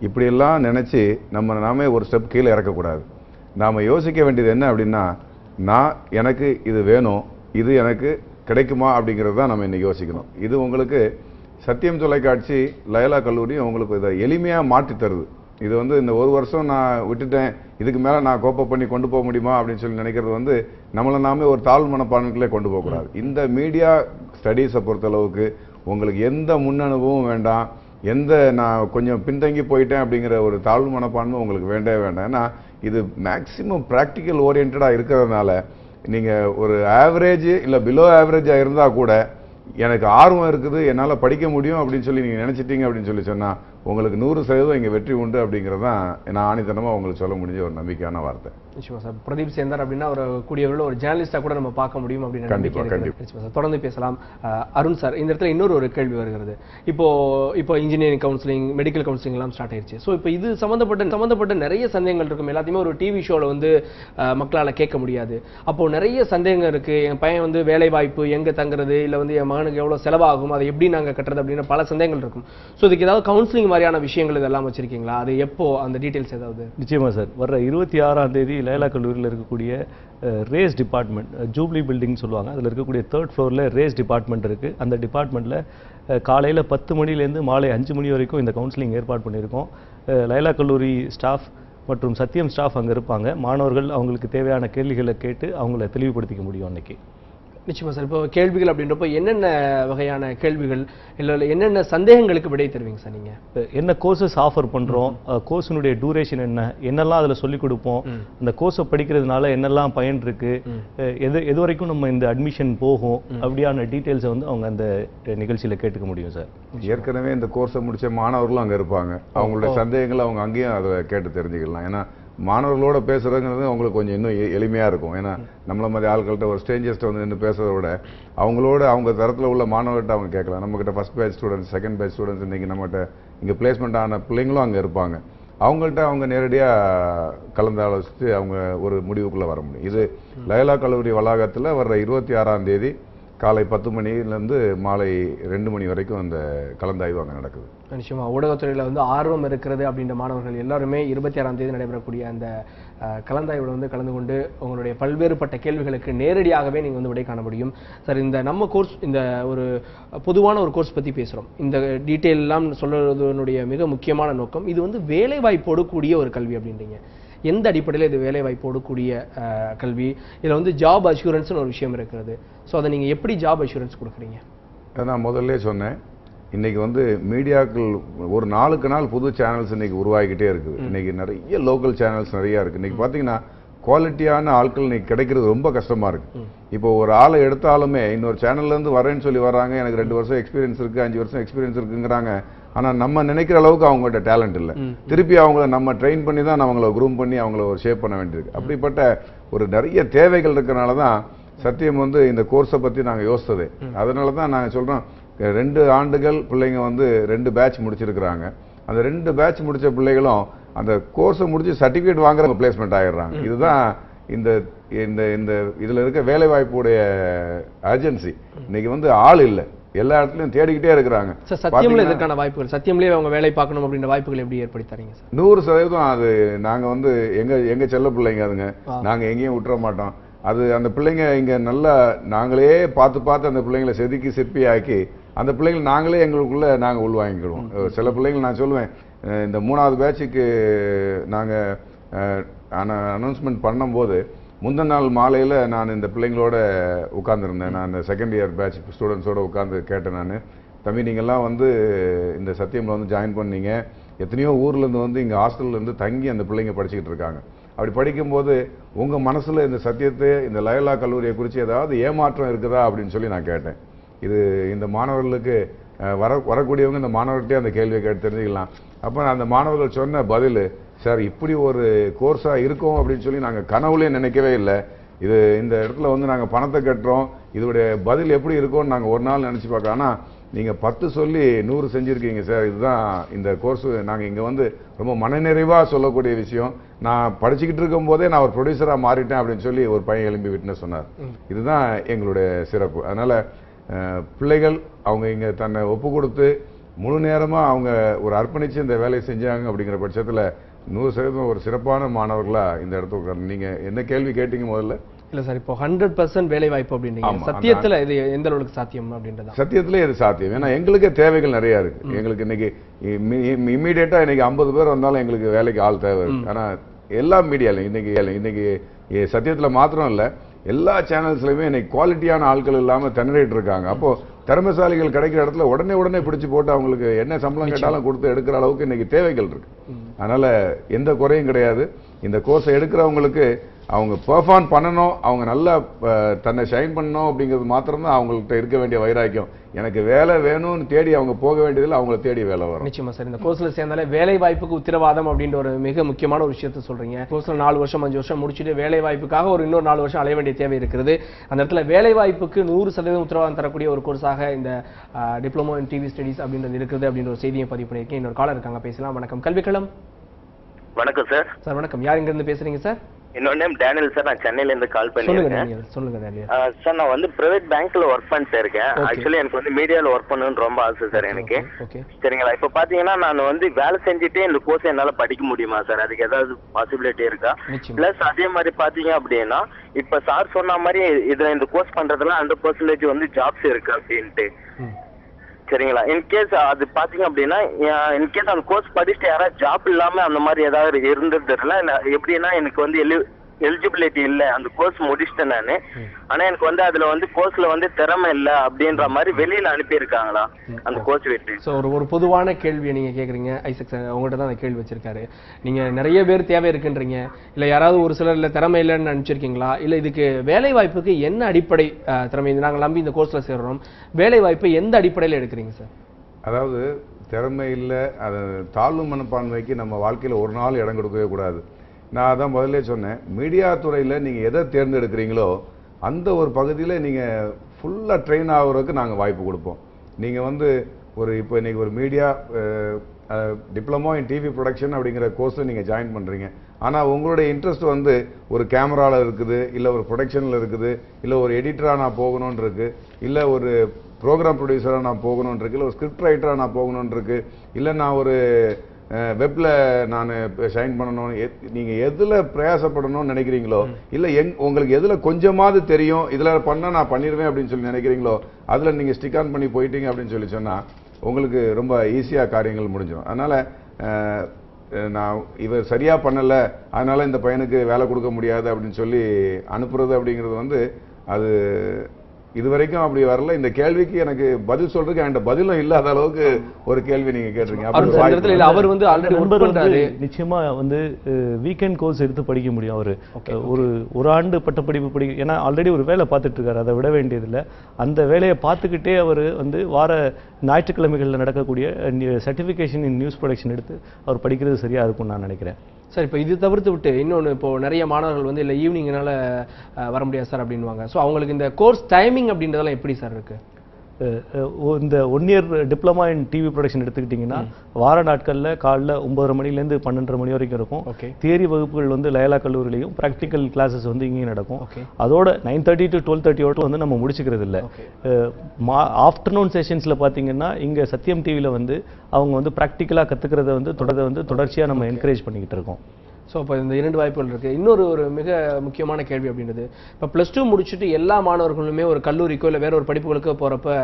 இப்படியெல்லாம் நினச்சி நாமே ஒரு ஸ்டெப் கீழே இறக்கக்கூடாது. நாம் யோசிக்க வேண்டியது என்ன அப்படின்னா, எனக்கு இது வேணும், இது எனக்கு கிடைக்குமா அப்படிங்கிறது தான் நம்ம இன்னைக்கு யோசிக்கணும். இது உங்களுக்கு சத்தியம் தொலைக்காட்சி, லயலா கல்லூரி உங்களுக்கு இதை எளிமையாக மாற்றி தருது. இது வந்து இந்த 1 வருஷம் நான் விட்டுட்டேன், இதுக்கு மேலே நான் கோப்பப் பண்ணி கொண்டு போக முடியுமா அப்படின்னு சொல்லி நினைக்கிறது வந்து நம்மளை நாமே ஒரு தாழ்வு மனப்பான்மைக்குள்ளே கொண்டு போகக்கூடாது. இந்த மீடியா ஸ்டடீஸை பொறுத்தளவுக்கு உங்களுக்கு எந்த முன்னனுபவமும் வேண்டாம், நான் கொஞ்சம் பின்தங்கி போயிட்டேன் அப்படிங்கிற ஒரு தாழ்வு மனப்பான்மை உங்களுக்கு வேண்டவே வேண்டாம். ஏன்னா இது மேக்சிமம் ப்ராக்டிக்கல் ஓரியன்டாக இருக்கிறதுனால நீங்கள் ஒரு ஆவரேஜ் இல்லை பிலோ ஆவரேஜாக இருந்தால் கூட எனக்கு ஆர்வம் இருக்குது, என்னால் படிக்க முடியும் அப்படின்னு சொல்லி நீங்கள் நினச்சிட்டீங்க அப்படின்னு சொன்னால் உங்களுக்கு 100% இங்கே வெற்றி உண்டு அப்படிங்கிறதான் நான் ஆணித்தனமாக உங்களுக்கு சொல்ல முடிஞ்ச ஒரு நம்பிக்கையான வார்த்தை. நிச்சயமா சார். பிரதீப் சேர்ந்தார் அப்படின்னா ஒரு கூடியவர்கள் ஒரு ஜேர்னலிஸ்டா கூட நம்ம பார்க்க முடியும் அப்படின்னு கண்டிப்பா. தொடர்ந்து பேசலாம். அருண் சார், இந்த இடத்துல இன்னொரு ஒரு கேள்வி வருகிறது. இப்போ இன்ஜினியரிங் கவுன்சிலிங், மெடிக்கல் கவுன்சிலிங் எல்லாம் ஸ்டார்ட் ஆயிடுச்சு. ஸோ இப்போ இது சம்பந்தப்பட்ட நிறைய சந்தேகங்கள் இருக்கும். எல்லாத்தையுமே ஒரு டிவி ஷோவில் வந்து மக்களால் கேட்க முடியாது. அப்போ நிறைய சந்தேகங்கள் இருக்கு. என் பையன் வந்து வேலை வாய்ப்பு எங்க தங்குறது, இல்லை வந்து என் மகனுக்கு எவ்வளவு செலவாகும், அதை எப்படி நாங்க கட்டுறது அப்படின்னு பல சந்தேகங்கள் இருக்கும். ஸோ இதுக்கு ஏதாவது கவுன்சிலிங் மாதிரியான விஷயங்கள் இதெல்லாம் வச்சிருக்கீங்களா? அது எப்போ அந்த டீடைல்ஸ் ஏதாவது? நிச்சயமா சார். வர்ற 26ஆம் தேதி லயலா கல்லூரியில் இருக்கக்கூடிய ரேஸ் டிபார்ட்மெண்ட், ஜூப்ளி பில்டிங் சொல்லுவாங்க, அதில் இருக்கக்கூடிய 3rd ஃப்ளோரில் ரேஸ் டிபார்ட்மெண்ட் இருக்குது. அந்த டிபார்ட்மெண்ட்டில் காலையில் 10 மணிலேருந்து மாலை 5 மணி வரைக்கும் இந்த கவுன்சிலிங் ஏற்பாடு பண்ணியிருக்கோம். லயலா கல்லூரி ஸ்டாஃப் மற்றும் சத்தியம் ஸ்டாஃப் அங்கே இருப்பாங்க. மாணவர்கள் அவங்களுக்கு தேவையான கேள்விகளை கேட்டு அவங்கள தெளிவுபடுத்திக்க முடியும் அன்னைக்கு. நிச்சயமா சார். இப்போ கேள்விகள் அப்படின்றப்போ என்னென்ன வகையான கேள்விகள், இல்லை என்னென்ன சந்தேகங்களுக்கு விடை தருவீங்க சார் நீங்க? என்ன கோர்சஸ் ஆஃபர் பண்றோம், கோர்ஸினுடைய டூரேஷன் என்னெல்லாம் அதில் சொல்லிக் கொடுப்போம், அந்த கோர்ஸை படிக்கிறதுனால என்னெல்லாம் பயன் இருக்கு, எது வரைக்கும் நம்ம இந்த அட்மிஷன் போகும், அப்படியான டீட்டெயில்ஸை வந்து அவங்க அந்த நிகழ்ச்சியில் கேட்டுக்க முடியும் சார். ஏற்கனவே இந்த கோர்ஸை முடிச்ச மாணவர்களும் அங்கே இருப்பாங்க. அவங்களுடைய சந்தேகங்களை அவங்க அங்கேயும் அதை கேட்டு தெரிஞ்சுக்கலாம். ஏன்னா மாணவர்களோட பேசுறதுங்கிறது அவங்களுக்கு கொஞ்சம் இன்னும் எளிமையாக இருக்கும். ஏன்னா நம்மள மாதிரி ஆட்கள்கிட்ட ஒரு ஸ்ட்ரேஞ்சர்ஸ்ட்ட வந்து நின்று பேசுறத விட அவங்களோட அவங்க தரத்தில் உள்ள மாணவர்கிட்ட அவங்க கேட்கலாம். நம்மகிட்ட first batch students, second batch students, இன்றைக்கி நம்மகிட்ட இங்கே பிளேஸ்மெண்ட் ஆன பிள்ளைங்களும் அங்கே இருப்பாங்க. அவங்கள்ட்ட அவங்க நேரடியாக கலந்து ஆலோசித்து அவங்க ஒரு முடிவுக்குள்ளே வர முடியும். இது லயலா கல்லூரி வளாகத்தில் வர்ற 26ஆம் தேதி காலை 10 மணிலேருந்து மாலை 2 மணி வரைக்கும் அந்த கலந்தாய்வு அங்கே நடக்குது. நிச்சயமா ஊடகத்துறையில் வந்து ஆர்வம் இருக்கிறது அப்படின்ற மாணவர்கள் எல்லாருமே 26ஆம் தேதி நடைபெறக்கூடிய அந்த கலந்தாய்வில் வந்து கலந்து கொண்டு உங்களுடைய பல்வேறுபட்ட கேள்விகளுக்கு நேரடியாகவே நீங்கள் வந்து விடை காண முடியும். சார், இந்த நம்ம கோர்ஸ், இந்த ஒரு பொதுவான ஒரு கோர்ஸ் பற்றி பேசுகிறோம். இந்த டீட்டெயில் எல்லாம் சொல்றதுனுடைய மிக முக்கியமான நோக்கம் இது வந்து வேலை வாய்ப்போடு கூடிய ஒரு கல்வி அப்படின்றீங்க. எந்த அடிப்படையில் இது வேலை வாய்ப்போடு கூடிய கல்வி? இதில் வந்து ஜாப் அஷூரன்ஸ்னு ஒரு விஷயம் இருக்கிறது. ஸோ அதை நீங்கள் எப்படி ஜாப் அஷூரன்ஸ் கொடுக்குறீங்க? நான் முதல்ல சொன்னேன், இன்னைக்கு வந்து மீடியாக்கள் ஒரு நாளுக்கு நாள் புது சேனல்ஸ் இன்னைக்கு உருவாகிக்கிட்டே இருக்குது. இன்னைக்கு நிறைய லோக்கல் சேனல்ஸ் நிறைய இருக்கு. இன்னைக்கு பார்த்தீங்கன்னா குவாலிட்டியான ஆட்கள் இன்னைக்கு கிடைக்கிறது ரொம்ப கஷ்டமா இருக்கு. இப்போ ஒரு ஆளை எடுத்தாலுமே இன்னொரு சேனல்ல இருந்து வரேன்னு சொல்லி வர்றாங்க, எனக்கு 2 வருஷம் எக்ஸ்பீரியன்ஸ் இருக்கு, 5 வருஷம் எக்ஸ்பீரியன்ஸ் இருக்குங்கிறாங்க. ஆனா நம்ம நினைக்கிற அளவுக்கு அவங்கள்ட்ட டேலண்ட் இல்லை. திருப்பி அவங்கள நம்ம ட்ரெயின் பண்ணி தான் அவங்கள குரூம் பண்ணி அவங்கள ஒரு ஷேப் பண்ண வேண்டியிருக்கு. அப்படிப்பட்ட ஒரு நிறைய தேவைகள் இருக்கிறனால தான் சத்தியம் வந்து இந்த கோர்ஸை பத்தி நாங்க யோசித்தது. அதனால தான் நாங்க சொல்றோம், 2 ஆண்டுகள் பிள்ளைங்க வந்து 2 பேட்ச் முடிச்சிருக்கிறாங்க. அந்த 2 பேட்ச் முடிச்ச பிள்ளைகளும் அந்த கோர்ஸை முடிச்சு சர்டிஃபிகேட் வாங்குற பிளேஸ்மெண்ட் ஆகிடுறாங்க. இதுதான் இந்த இந்த இந்த இதுல இருக்க வேலை வாய்ப்புடைய ஏஜென்சி. இன்னைக்கு வந்து ஆள் இல்லை, எல்லா இடத்துலயும் தேடிக்கிட்டே இருக்கிறாங்க. சத்தியம்ல இதற்கான வாய்ப்புகள், சத்தியம்லயே அவங்க வேலை பார்க்கணும் அப்படின்ற வாய்ப்புகள் எப்படி ஏற்படுத்தி தரீங்க சார்? 100% அது நாங்க வந்து எங்க செல்ல பிள்ளைங்க அதுங்க, நாங்க எங்கேயும் விட்டுற மாட்டோம். அது அந்த பிள்ளைங்க இங்க நல்லா நாங்களே பார்த்து அந்த பிள்ளைங்களை செதுக்கி சிற்பி ஆக்கி அந்த பிள்ளைங்களை நாங்களே எங்களுக்குள்ள நாங்க உள்வாங்கிக்கிடுவோம். சில பிள்ளைங்க நான் சொல்லுவேன், இந்த 3வது பேட்சுக்கு நாங்க அனௌன்ஸ்மெண்ட் பண்ணும்போது முந்தின நாள் மாலையில் நான் இந்த பிள்ளைங்களோட உட்காந்துருந்தேன். நான் இந்த செகண்ட் இயர் பேட்ச் ஸ்டூடெண்ட்ஸோட உட்காந்து கேட்டேன். நான், தம்பி நீங்கள்லாம் வந்து இந்த சத்தியமில் வந்து ஜாயின் பண்ணீங்க, எத்தனையோ ஊர்லேருந்து வந்து இங்கே ஹாஸ்டல்லேருந்து தங்கி அந்த பிள்ளைங்க படிச்சுக்கிட்டு இருக்காங்க. அப்படி படிக்கும்போது உங்கள் மனசில் இந்த சத்தியத்தை, இந்த லயலா கல்லூரியை குறித்து ஏதாவது ஏமாற்றம் இருக்குதா அப்படின்னு சொல்லி நான் கேட்டேன். இது இந்த மாணவர்களுக்கு வரக்கூடியவங்க இந்த மாணவர்கிட்டே அந்த கேள்வியை கேட்டு தெரிஞ்சுக்கலாம். அப்போ அந்த மாணவர்கள் சொன்ன பதில், சார் இப்படி ஒரு கோர்ஸாக இருக்கும் அப்படின்னு சொல்லி நாங்கள் கனவுலேயே நினைக்கவே இல்லை. இது இந்த இடத்துல வந்து நாங்கள் பணத்தை கட்டுறோம், இதோடைய பதில் எப்படி இருக்கும்னு நாங்கள் ஒரு நாள் நினச்சி பார்க்க. ஆனால் நீங்கள் 10 சொல்லி 100 செஞ்சுருக்கீங்க சார். இதுதான் இந்த கோர்ஸு நாங்கள் இங்கே வந்து ரொம்ப மனநிறைவாக சொல்லக்கூடிய விஷயம். நான் படிச்சுக்கிட்டு இருக்கும் போதே நான் ஒரு ப்ரொடியூசராக மாறிட்டேன் அப்படின்னு சொல்லி ஒரு பையன் எழும்பி விட்டுன்னு சொன்னார். இதுதான் எங்களுடைய சிறப்பு. அதனால் பிள்ளைகள் அவங்க இங்கே தன்னை ஒப்பு கொடுத்து முழு நேரமாக அவங்க ஒரு அர்ப்பணித்து இந்த வேலையை செஞ்சாங்க. அப்படிங்கிற பட்சத்தில் 100% ஒரு சிறப்பான மாணவர்களாக இந்த இடத்துக்கு. நீங்கள் என்ன கேள்வி கேட்டீங்க முதல்ல? இல்லை சார், இப்போ 100% வேலை வாய்ப்பு அப்படின்றீங்க, சத்தியத்தில் இது எந்த அளவுக்கு சாத்தியம் அப்படின்றது? சத்தியத்திலே இது சாத்தியம். ஏன்னா எங்களுக்கே தேவைகள் நிறையா இருக்கு. எங்களுக்கு இன்னைக்கு இம்மீடியட்டாக இன்னைக்கு 50 பேர் வந்தாலும் எங்களுக்கு வேலைக்கு ஆள் தேவை இருக்கு. ஆனால் எல்லா மீடியாலையும் இன்னைக்கு சத்தியத்தில் மாத்திரம் இல்லை, எல்லா சேனல்ஸ்லையுமே இன்னைக்கு குவாலிட்டியான ஆட்கள் இல்லாமல் திணறிட்டு இருக்காங்க. அப்போ திறமைசாலிகள் கிடைக்கிற இடத்துல உடனே பிடிச்சு போட்டு அவங்களுக்கு என்ன சம்பளம் கேட்டாலும் கொடுத்து எடுக்கிற அளவுக்கு இன்னைக்கு தேவைகள் இருக்கு. அதனால எந்த குறையும் கிடையாது. இந்த கோர்ஸை எடுக்கிறவங்களுக்கு அவங்க பெர்ஃபார்ம் பண்ணணும், அவங்க நல்லா தன்னை ஷைன் பண்ணணும் அப்படிங்கிறது மாத்திரம்தான் அவங்கள்ட்ட இருக்க வேண்டிய வைராக்கியம். எனக்கு வேலை வேணும்னு தேடி அவங்க போக வேண்டியதில்லை, அவங்கள தேடி வேலை வரும். நிச்சயமா சார். இந்த கோர்ஸ்ல சேர்ந்தாலே வேலை வாய்ப்புக்கு உத்தரவாதம் அப்படின்ற ஒரு மிக முக்கியமான ஒரு விஷயத்த சொல்றீங்க. கோர்ஸ்ல 4 வருஷம் 5 வருஷம் முடிச்சுட்டு வேலை வாய்ப்புக்காக ஒரு இன்னொரு 4 வருஷம் அலைய வேண்டிய தேவை இருக்கிறது. அந்த இடத்துல வேலை வாய்ப்புக்கு 100% உத்தரவாதம் தரக்கூடிய ஒரு கோர்ஸாக இந்த டிப்ளமோ இன் டிவி ஸ்டடிஸ் அப்படின்றது இருக்குது அப்படின்ற ஒரு செய்தியை பதிவு பண்ணியிருக்கேன். இன்னொரு காலர் இருக்காங்க, பேசலாம். வணக்கம், கல்விக்களம். வணக்கம் சார். சார் வணக்கம், யார் இங்க இருந்து பேசுறீங்க சார்? என்னோட நேம் டேனியல் சார். நான் சென்னையில இருந்து கால் பண்ணிருக்கேன். சொல்லுங்க டேனியல். சார் நான் வந்து பிரைவேட் பேங்க்ல ஒர்க் பண்ணிட்டு இருக்கேன். ஆக்சுவலி எனக்கு வந்து மீடியால ஒர்க் பண்ணணும்னு ரொம்ப ஆசை சார் எனக்கு. சரிங்களா? இப்ப பாத்தீங்கன்னா நான் வந்து வேலை செஞ்சுட்டே இந்த கோர்ஸ் என்னால படிக்க முடியுமா சார்? அதுக்கு ஏதாவது பாசிபிலிட்டி இருக்கா? பிளஸ் அதே மாதிரி பாத்தீங்க அப்படின்னா இப்ப சார் சொன்ன மாதிரி இதுல இந்த கோர்ஸ் பண்றதுல 100% வந்து ஜாப்ஸ் இருக்கு அப்படின்ட்டு. சரிங்களா? இன்கேஸ் அது பாத்தீங்க அப்படின்னா இன்கேஸ் அந்த கோர்ஸ் படிச்சுட்டு யாராவது ஜாப் இல்லாம அந்த மாதிரி ஏதாவது இருந்ததுல எப்படின்னா எனக்கு வந்து எலிஜிபிலிட்டி இல்ல, அந்த கோர்ஸ் முடிச்சிட்டேன் நானு. ஆனா எனக்கு வந்து அதுல வந்து கோர்ஸ்ல வந்து திறமை இல்ல அப்படின்ற மாதிரி வெளியில அனுப்பி இருக்காங்களா அந்த கோர்ஸ் விட்டு? சோ ஒரு பொதுவான கேள்வியை நீங்க கேக்குறீங்க. ஐசக் சார் உங்ககிட்ட தான் அந்த கேள்வி வச்சிருக்காரு. நீங்க நிறைய பேர் தேவை இருக்குன்றீங்க, இல்ல யாராவது ஒரு சிலர்ல திறமை இல்லைன்னு நினைச்சிருக்கீங்களா, இல்ல இதுக்கு வேலை வாய்ப்புக்கு என்ன அடிப்படை திறமை, நாங்க நம்பி இந்த கோர்ஸ்ல சேர்றோம், வேலை வாய்ப்பு எந்த அடிப்படையில எடுக்கிறீங்க சார்? அதாவது திறமை இல்லை, அது தாழ்வு மனப்பான்மைக்கு நம்ம வாழ்க்கையில் ஒரு நாள் இடம் கொடுக்கவே கூடாது. நான் அதான் முதல்ல சொன்னேன், மீடியா துறையில் நீங்கள் எதை தேர்ந்தெடுக்கிறீங்களோ அந்த ஒரு பகுதியில் நீங்கள் ஃபுல்லாக ட்ரெயின் ஆகுறதுக்கு நாங்கள் வாய்ப்பு கொடுப்போம். நீங்கள் வந்து இப்போ இன்றைக்கி ஒரு media diploma in TV production அப்படிங்கிற கோர்ஸில் நீங்கள் ஜாயின் பண்ணுறீங்க. ஆனால் உங்களுடைய இன்ட்ரெஸ்ட் வந்து ஒரு கேமராவில் இருக்குது, இல்லை ஒரு ப்ரொடக்ஷனில் இருக்குது, இல்லை ஒரு எடிட்டராக நான் போகணுன்னு இருக்குது, இல்லை ஒரு ப்ரோக்ராம் ப்ரொடியூசராக நான் போகணுன்னு இருக்கு, இல்லை ஒரு ஸ்கிரிப்ட் ரைட்டராக நான் போகணுன்னு இருக்கு, இல்லை நான் ஒரு வெப்பில் நான் ஷைன் பண்ணணும். நீங்கள் எதில் பிரயாசப்படணும்னு நினைக்கிறீங்களோ, இல்லை உங்களுக்கு எதில் கொஞ்சமாவது தெரியும், இதில் பண்ணால் நான் பண்ணிடுவேன் அப்படின்னு சொல்லி நினைக்கிறீங்களோ அதில் நீங்கள் ஸ்டிக் ஆன் பண்ணி போயிட்டீங்க அப்படின்னு சொல்லி சொன்னால் உங்களுக்கு ரொம்ப ஈஸியாக காரியங்கள் முடிஞ்சிடும். அதனால் நான் இவர் சரியாக பண்ணலை அதனால் இந்த பையனுக்கு வேலை கொடுக்க முடியாது அப்படின்னு சொல்லி அனுப்புறது அப்படிங்கிறது வந்து அது இதுவரைக்கும் அப்படி வரல. இந்த கேள்விக்கு எனக்கு பதில் சொல்றதுக்கு என்கிட்ட பதிலும் இல்லாத அளவுக்கு ஒரு கேள்வி நீங்க கேட்டிருக்கீங்க. அவர் வந்து ஆல்ரெடி நிச்சயமா வந்து வீக்கெண்ட் கோர்ஸ் எடுத்து படிக்க முடியும். அவரு ஒரு ஆண்டு பட்டப்படிப்பு படிக்க, ஏன்னா ஆல்ரெடி ஒரு வேலை பார்த்துட்டு இருக்காரு, அதை விட வேண்டியதில்லை. அந்த வேலையை பார்த்துக்கிட்டே அவர் வந்து வார ஞாயிற்றுக்கிழமைகளில் நடக்கக்கூடிய சர்டிஃபிகேஷன் இன் நியூஸ் ப்ரொடக்ஷன் எடுத்து அவர் படிக்கிறது சரியா இருக்கும்னு நான் நினைக்கிறேன். சார் இப்போ இது தவிர்த்து விட்டு இன்னொன்று, இப்போ நிறைய மாணவர்கள் வந்து இல்லை ஈவினிங்னால வர முடியாது சார் அப்படின்வாங்க. ஸோ அவங்களுக்கு இந்த கோர்ஸ் டைமிங் அப்படின்றதெல்லாம் எப்படி சார் இருக்கு? இந்த 1 year diploma in TV production எடுத்துக்கிட்டிங்கன்னா வார நாட்களில் காலைல 9:30 மணிலேருந்து 12:30 மணி வரைக்கும் இருக்கும். தியரி வகுப்புகள் வந்து லயலா கல்லூரிலையும், ப்ராக்டிக்கல் கிளாஸஸ் வந்து இங்கேயும் நடக்கும். அதோட 9:30 to 12:30 வந்து நம்ம முடிச்சுக்கிறது இல்லை. ஆஃப்டர்நூன் செஷன்ஸில் பார்த்தீங்கன்னா இங்கே சத்தியம் டிவியில் வந்து அவங்க வந்து ப்ராக்டிக்கலாக கற்றுக்கிறத வந்து தொடர்ச்சியாக நம்ம என்கரேஜ் பண்ணிக்கிட்டு இருக்கோம். ஸோ இப்போ இந்த 2 வாய்ப்புகள் இருக்குது. இன்னொரு மிக முக்கியமான கேள்வி அப்படின்றது, இப்போ +2 முடிச்சுட்டு எல்லா மாணவர்களுமே ஒரு கல்லூரிக்கோ இல்லை வேற ஒரு படிப்புகளுக்கோ போகிறப்ப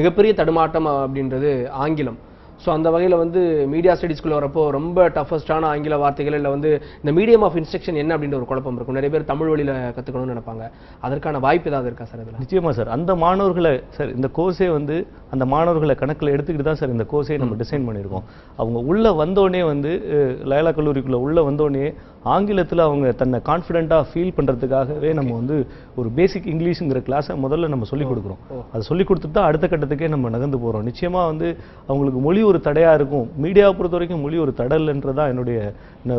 மிகப்பெரிய தடுமாட்டம் அப்படின்றது ஆங்கிலம். ஸோ அந்த வகையில் வந்து மீடியா ஸ்டடிஸ்குள்ளே வரப்போ ரொம்ப டஃபஸ்டான ஆங்கில வார்த்தைகள், இல்லை வந்து இந்த மீடியம் ஆஃப் இன்ஸ்ட்ரக்ஷன் என்ன அப்படின்ற ஒரு குழப்பம் இருக்கும். நிறைய பேர் தமிழ் வழியில் கற்றுக்கணும்னு நினைப்பாங்க. அதற்கான வாய்ப்பு ஏதாவது இருக்கா சார்? அதில் நிச்சயமா சார். அந்த மாணவர்களை சார் இந்த கோர்ஸே வந்து அந்த மாணவர்களை கணக்கில் எடுத்துக்கிட்டு தான் சார் இந்த கோர்ஸே நம்ம டிசைன் பண்ணியிருக்கோம். அவங்க உள்ளே வந்தோடனே வந்து லயலா கல்லூரிக்குள்ளே உள்ளே வந்தோடனே ஆங்கிலத்தில் அவங்க தன்னை கான்ஃபிடென்ட்டாக ஃபீல் பண்ணுறதுக்காகவே நம்ம வந்து ஒரு பேசிக் இங்கிலீஷுங்கிற கிளாஸை முதல்ல நம்ம சொல்லிக் கொடுக்குறோம். அதை சொல்லிக் கொடுத்துட்டு தான் அடுத்த கட்டத்துக்கே நம்ம நகர்ந்து போகிறோம். நிச்சயமாக வந்து அவங்களுக்கு மொழி ஒரு தடையாக இருக்கும். மீடியாவை பொறுத்த வரைக்கும் மொழி ஒரு தடல்ன்றதான் என்னுடைய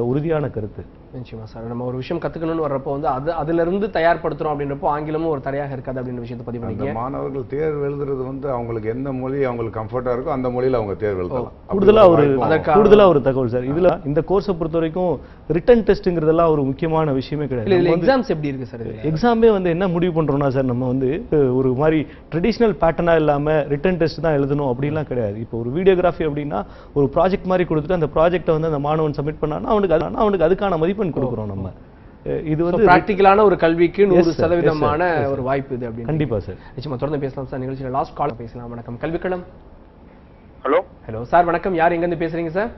உறுதியான கருத்து. நிச்சயமா சார். நம்ம ஒரு விஷயம் கற்றுக்கணும்னு வர்றப்போ வந்து அதிலிருந்து தயார்படுத்துகிறோம் அப்படின்றப்போ ஆங்கிலமும் ஒரு தடையாக இருக்காது அப்படின்ற விஷயத்தை பதிவு பண்ணிக்க. மாணவர்கள் தேர்வு எழுதுறது வந்து அவங்களுக்கு எந்த மொழி அவங்களுக்கு கம்ஃபர்ட்டாக இருக்கோ அந்த மொழியில் அவங்க தேர்வு எழுதலாம். கூடுதலாக ஒரு தகவல் சார், இதில் இந்த கோர்ஸை பொறுத்த வரைக்கும் ரிட்டன் டெஸ்ட்டுங்கிறதெல்லாம் ஒரு முக்கியமான விஷயமே கிடையாது. எக்ஸாம்ஸ் எப்படி இருக்கு சார்? எக்ஸாமே வந்து என்ன முடிவு பண்ணுறோம்னா சார், நம்ம வந்து ஒரு மாதிரி ட்ரெடிஷ்னல் பேட்டர்னாக இல்லாமல் ரிட்டன் டெஸ்ட் தான் எழுதணும் அப்படின்லாம் கிடையாது. இப்போ ஒரு வீடியோகிராஃபி அப்படின்னா ஒரு ப்ராஜெக்ட் மாதிரி கொடுத்துட்டு அந்த ப்ராஜெக்டை வந்து அந்த மாணவன் சப்மிட் பண்ணான்னா அவனுக்கு அதுக்கான மதிப்பெண் கொடுக்குறோம் நம்ம. இது வந்து பிராக்டிகலான ஒரு கல்விக்கு 100% ஒரு வாய்ப்பு இது அப்படின்னு. கண்டிப்பா சார். நிச்சயமா தொடர்ந்து பேசலாம் சார். நிகழ்ச்சியில் லாஸ்ட் கால் பேசலாம். வணக்கம், கல்விக்களம். ஹலோ சார் வணக்கம், யார் எங்க இருந்து பேசுறீங்க சார்?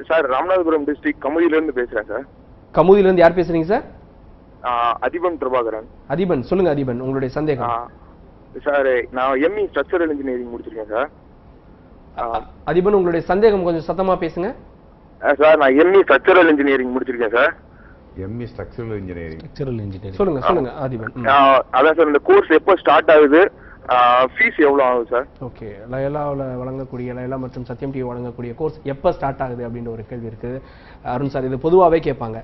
சார் ராமநாதபுரம் டிஸ்ட்ரிக்ட் கமுதியில இருந்து பேசுறேன் சார். கமுதியில இருந்து யார் பேசுறீங்க சார்? அதிபன் பிரபாகரன். அதிபன், சொல்லுங்க அதிபன், உங்களுடைய சந்தேகம். சார் நான் எம்இ ஸ்ட்ரக்சரல் இன்ஜினியரிங் முடிச்சிருக்கேன் சார். அதிபன், உங்களுடைய சந்தேகம் கொஞ்சம் சத்தமா பேசுங்க. சார் நான் எம்இ ஸ்ட்ரக்சரல் இன்ஜினியரிங் முடிச்சிருக்கேன் சார். ME structural engineering. சொல்லுங்க ஆதிபன். அதான் சார், இந்த கோர்ஸ் எப்போ ஸ்டார்ட் ஆகுது, ஃபீஸ் எவ்வளவு ஆகும் சார்? ஓகே, லயலாவில் வழங்கக்கூடிய லயலா மற்றும் சத்யம் டிவி வழங்கக்கூடிய கோர்ஸ் எப்போ ஸ்டார்ட் ஆகுது அப்படின்ற ஒரு கேள்வி இருக்குது அருண் சார். இது பொதுவாகவே கேட்பாங்க.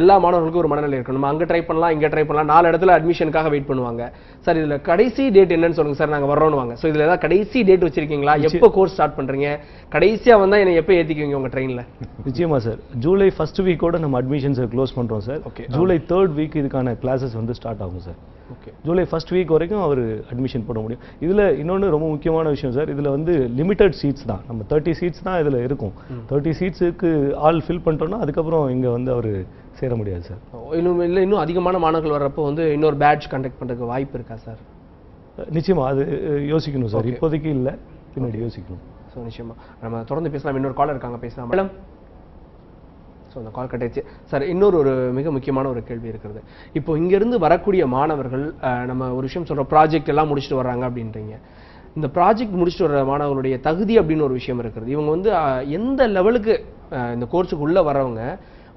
எல்லா மாணவர்களுக்கும் ஒரு மனநிலை இருக்கணும். நம்ம அங்கே ட்ரை பண்ணலாம், இங்கே ட்ரை பண்ணலாம், 4 இடத்துல அட்மிஷனுக்காக வெயிட் பண்ணுவாங்க. சார் இதில் கடைசி டேட் என்னன்னு சொல்லுங்க சார், நாங்கள் வர்றோன்னு வாங்க. ஸோ இதில் ஏதாவது கடைசி டேட் வச்சிருக்கீங்களா? எப்போ கோர்ஸ் ஸ்டார்ட் பண்ணுறீங்க? கடைசியாக வந்தால் என்னை எப்போ ஏற்றிக்குவீங்க உங்கள் ட்ரெயினில்? நிச்சயமா சார், ஜூலை 1st வீக்கோட நம்ம அட்மிஷன்ஸை க்ளோஸ் பண்ணுறோம் sir. Okay, July 3rd week இதுக்கான கிளாஸஸ் வந்து ஸ்டார்ட் ஆகும் sir. Okay, July 1st week வரைக்கும் அவர் அட்மிஷன் போட முடியும். இதில் இன்னொன்று ரொம்ப முக்கியமான விஷயம் சார், இதில் வந்து லிமிட்டட் சீட்ஸ் தான், நம்ம 30 சீட்ஸ் தான் இதில் இருக்கும். 30 சீட்ஸுக்கு ஆல் ஃபில் பண்ணிட்டோம்னா அதுக்கப்புறம் இங்கே வந்து அவர் சேர முடியாது சார். இன்னும் அதிகமான மாணவர்கள் வர்றப்போ வந்து இன்னொரு பேட்ச் கண்டக்ட் பண்ணுறதுக்கு வாய்ப்பு இருக்கா சார்? நிச்சயமா அது யோசிக்கணும் சார், இப்போதைக்கு இல்லை, பின்னாடி யோசிக்கணும். ஸோ நிச்சயமா நம்ம தொடர்ந்து பேசலாம். இன்னொரு காலர் இருக்காங்க, பேசலாம் மேடம். ஸோ அந்த கால் கட்டாச்சு சார். இன்னொரு மிக முக்கியமான ஒரு கேள்வி இருக்கிறது. இப்போ இங்கேருந்து வரக்கூடிய மாணவர்கள் நம்ம ஒரு விஷயம் சொல்கிறோம், ப்ராஜெக்ட் எல்லாம் முடிச்சுட்டு வர்றாங்க அப்படின்றீங்க. இந்த ப்ராஜெக்ட் முடிச்சுட்டு வர்ற மாணவர்களுடைய தகுதி அப்படின்னு ஒரு விஷயம் இருக்கிறது. இவங்க வந்து எந்த லெவலுக்கு இந்த கோர்ஸுக்கு உள்ளே வரவங்க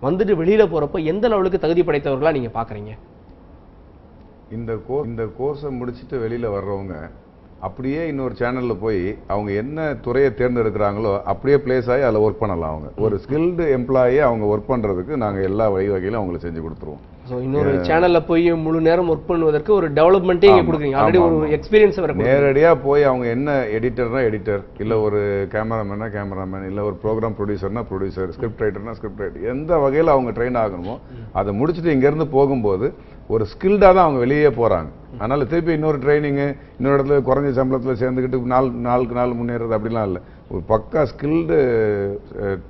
வந்துட்டு வெளியில் போகிறப்போ எந்த லெவலுக்கு தகுதி படைத்தவர்களாக நீங்கள் பார்க்குறீங்க? இந்த கோர்ஸை முடிச்சுட்டு வெளியில் வர்றவங்க அப்படியே இன்னொரு சேனலில் போய் அவங்க என்ன துறையை தேர்ந்தெடுக்கிறாங்களோ அப்படியே பிளேஸ் ஆகி அதில் ஒர்க் பண்ணலாம். அவங்க ஒரு ஸ்கில்டு எம்ப்ளாயே அவங்க ஒர்க் பண்ணுறதுக்கு நாங்கள் எல்லா வகையிலும் அவங்களுக்கு செஞ்சு கொடுத்துருவோம். ஸோ இன்னொரு சேனலில் போய் முழு நேரம் ஒர்க் பண்ணுவதற்கு ஒரு டெவலப்மெண்ட்டே இங்கே கொடுக்குறீங்க. ஆல்ரெடி ஒரு எக்ஸ்பீரியன்ஸ் வர நேரடியாக போய் அவங்க என்ன எடிட்டர்னா எடிட்டர், இல்லை ஒரு கேமராமேனா கேமராமேன், இல்லை ஒரு ப்ரோக்ராம் ப்ரொடியூசர்னா ப்ரொடியூசர், ஸ்கிரிப்ட் ரைட்டர்னா ஸ்கிரிப்ட் ரைட்டர், எந்த வகையில் அவங்க ட்ரெயின் ஆகணுமோ அதை முடிச்சுட்டு இங்கேருந்து போகும்போது ஒரு ஸ்கில்டாக தான் அவங்க வெளியே போகிறாங்க. அதனால் திருப்பி இன்னொரு ட்ரைனிங்கு இன்னொரு இடத்துல குறைஞ்ச சம்பளத்தில் சேர்ந்துக்கிட்டு நாளுக்கு நாள் முன்னேறது அப்படிலாம் இல்லை. ஒரு பக்கா ஸ்கில்டு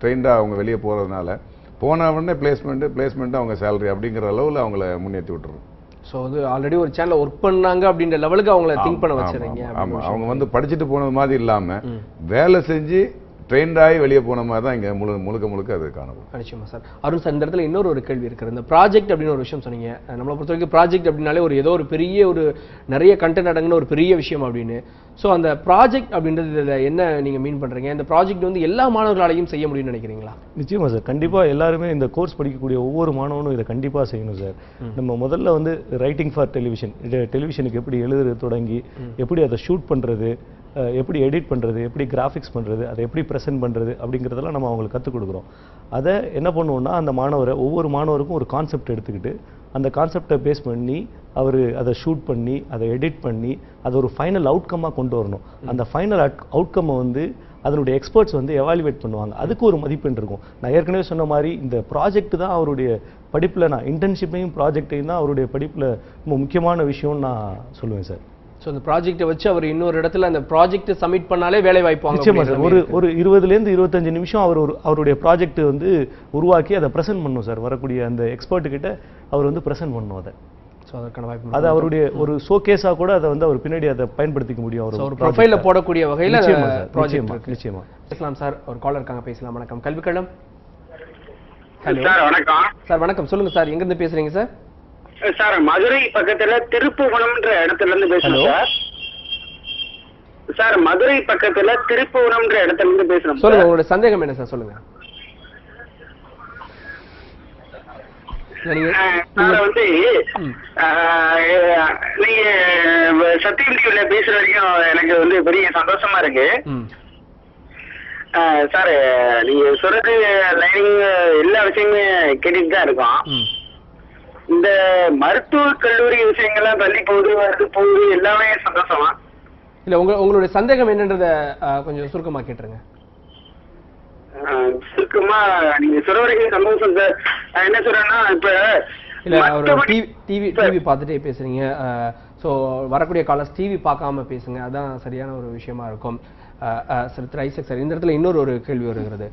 ட்ரெயின்டாக அவங்க வெளியே போகிறதுனால போன உடனே பிளேஸ்மெண்ட்டு அவங்க சேலரி அப்படிங்கிற அளவில் அவங்கள முன்னேற்றி விட்டுருவோம். ஸோ வந்து ஆல்ரெடி ஒரு சேனல் ஒர்க் பண்ணாங்க அப்படின்ற லெவலுக்கு அவங்கள திங்க் பண்ண வச்சுருங்க. ஆமாம், அவங்க வந்து படிச்சுட்டு போனது மாதிரி இல்லாமல் வேலை செஞ்சு ட்ரெயின்டாகி வெளியே போன மாதிரி தான் இங்கே முழுக்க அது காணப்படும். நிச்சயமா சார். அருண் சார், இந்த இடத்துல இன்னொரு கேள்வி இருக்குது. இந்த ப்ராஜெக்ட் அப்படின்னு ஒரு விஷயம் சொன்னீங்க. நம்மளை பொறுத்த வரைக்கும் ப்ராஜெக்ட் அப்படின்னாலே ஏதோ ஒரு பெரிய நிறைய கண்டென்ட் அடங்கின ஒரு பெரிய விஷயம் அப்படின்னு. ஸோ அந்த ப்ராஜெக்ட் அப்படின்றது என்ன நீங்கள் மீன் பண்ணுறீங்க? இந்த ப்ராஜெக்ட் வந்து எல்லா மாணவர்களாலையும் செய்ய முடியும்னு நினைக்கிறீங்களா? நிச்சயமா சார், கண்டிப்பாக எல்லாருமே இந்த கோர்ஸ் படிக்கக்கூடிய ஒவ்வொரு மாணவனும் இதை கண்டிப்பாக செய்யணும் சார். நம்ம முதல்ல வந்து ரைட்டிங் ஃபார் டெலிவிஷனுக்கு எப்படி எழுதுறது தொடங்கி எப்படி அதை ஷூட் பண்ணுறது, எப்படி எடிட் பண்ணுறது, எப்படி கிராஃபிக்ஸ் பண்ணுறது, அதை எப்படி ப்ரெசென்ட் பண்ணுறது அப்படிங்கிறதெல்லாம் நம்ம அவங்களுக்கு கற்றுக் கொடுக்குறோம். அதை என்ன பண்ணுவோம்னா அந்த ஒவ்வொரு மாணவருக்கும் ஒரு கான்செப்ட் எடுத்துக்கிட்டு அந்த கான்செப்டை பேஸ் பண்ணி அவர் அதை ஷூட் பண்ணி அதை எடிட் பண்ணி அதை ஒரு ஃபைனல் அவுட்கம்மாக கொண்டு வரணும். அந்த ஃபைனல் அவுட்கம்மை வந்து அதனுடைய எக்ஸ்பர்ட்ஸ் வந்து எவாலுவேட் பண்ணுவாங்க. அதுக்கு ஒரு மதிப்பெண் இருக்கும். நான் ஏற்கனவே சொன்ன மாதிரி இந்த ப்ராஜெக்ட் தான் அவருடைய படிப்பில், நான் இன்டர்ன்ஷிப்பையும் ப்ராஜெக்டையும் தான் அவருடைய படிப்பில் ரொம்ப முக்கியமான விஷயம்னு நான் சொல்லுவேன் சார். ஸோ அந்த ப்ராஜெக்டை வச்சு அவர் இன்னொரு இடத்துல அந்த ப்ராஜெக்ட் சப்மிட் பண்ணாலே வேலை வாய்ப்பு. நிச்சயமா சார், ஒரு 20லேருந்து 25 நிமிஷம் அவருடைய ப்ராஜெக்ட் வந்து உருவாக்கி அதை ப்ரெசென்ட் பண்ணணும் சார். வரக்கூடிய அந்த எக்ஸ்பர்ட்டுக்கிட்ட அவர் வந்து ப்ரெசென்ட் பண்ணணும் அதை. ஸோ அதற்கான வாய்ப்பு அது அவருடைய ஒரு ஷோகேஸாக கூட அதை வந்து அவர் பின்னாடி அதை பயன்படுத்திக்க முடியும். அவர் ஒரு ப்ரொஃபைலில் போடக்கூடிய வகையில் ப்ராஜெக்ட். நிச்சயமா பேசலாம் சார். ஒரு காலர் இருக்காங்க, பேசலாம். வணக்கம், கல்விக்களம். ஹலோ சார், வணக்கம் சார். வணக்கம், சொல்லுங்க சார், எங்கேருந்து பேசுறீங்க சார்? சார், மதுரை பக்கத்துல திருப்புவனம்ன்ற இடத்துல இருந்து பேசுறேன் சார். சார், மதுரை பக்கத்துல திருப்புவனம்ன்ற இடத்துல இருந்து பேசுறேன். சொல்லுங்க, உங்களோட சந்தேகம் என்ன சார், சொல்லுங்க. சார் வந்து நீங்க சத்தியம் டிவில பேசுற வரைக்கும் எனக்கு வந்து பெரிய சந்தோஷமா இருக்கு சார். நீங்க சொல்றது லைனிங் எல்லா விஷயமே கேட்டுட்டு தான் இருக்கோம். இந்த மருத்துவ கல்லூரி விஷயங்கள்லாம் தள்ளி போகுது எல்லாமே சந்தோஷமா இல்ல? உங்களுடைய சந்தேகம் என்னன்றத கொஞ்சம் சுருக்கமா கேட்டுருங்க. சுருக்கமா நீங்க சொல்ற வரைக்கும் சந்தோஷம் சார். என்ன சொல்றேன்னா, இப்ப இல்ல டிவி பார்த்துட்டே பேசுறீங்க. ஸோ வரக்கூடிய காலர்ஸ் டிவி பார்க்காம பேசுங்க, அதான் சரியான ஒரு விஷயமா இருக்கும். சார் ஐசக் சார், இந்த இடத்துல இன்னொரு கேள்வி வருகிறது.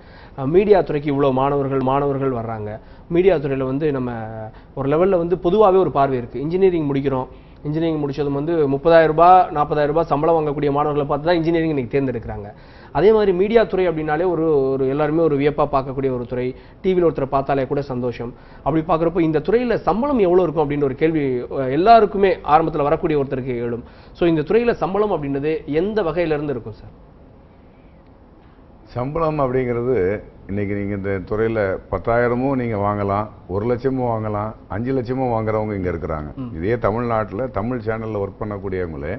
மீடியா துறைக்கு இவ்வளோ மாணவர்கள் வர்றாங்க. மீடியா துறையில் வந்து நம்ம ஒரு லெவலில் வந்து பொதுவாகவே ஒரு பார்வை இருக்குது. இன்ஜினியரிங் முடிக்கிறோம், இன்ஜினியரிங் முடிச்சதும் வந்து 30,000 ரூபாய் 40,000 ரூபாய் சம்பளம் வாங்கக்கூடிய மாணவர்களை பார்த்து தான் இன்ஜினியரிங் இன்னைக்கு தேர்ந்தெடுக்கிறாங்க. அதே மாதிரி மீடியா துறை அப்படின்னாலே ஒரு எல்லாருமே ஒரு வியப்பாக பார்க்கக்கூடிய ஒரு துறை. டிவியில் ஒருத்தரை பார்த்தாலே கூட சந்தோஷம். அப்படி பார்க்குறப்போ இந்த துறையில் சம்பளம் எவ்வளோ இருக்கும் அப்படின்ற ஒரு கேள்வி எல்லாருக்குமே ஆரம்பத்தில் வரக்கூடிய ஒருத்தருக்கு எழும். ஸோ இந்த துறையில் சம்பளம் அப்படின்றது எந்த வகையிலேருந்து இருக்கும் சார்? சம்பளம் அப்படிங்கிறது இன்னைக்கு நீங்கள் இந்த துறையில் 10,000மும் நீங்கள் வாங்கலாம், 1 லட்சமும் வாங்கலாம், 5 லட்சமும் வாங்குறவங்க இங்கே இருக்கிறாங்க. இதே தமிழ்நாட்டில் தமிழ் சேனலில் ஒர்க் பண்ணக்கூடியவங்களே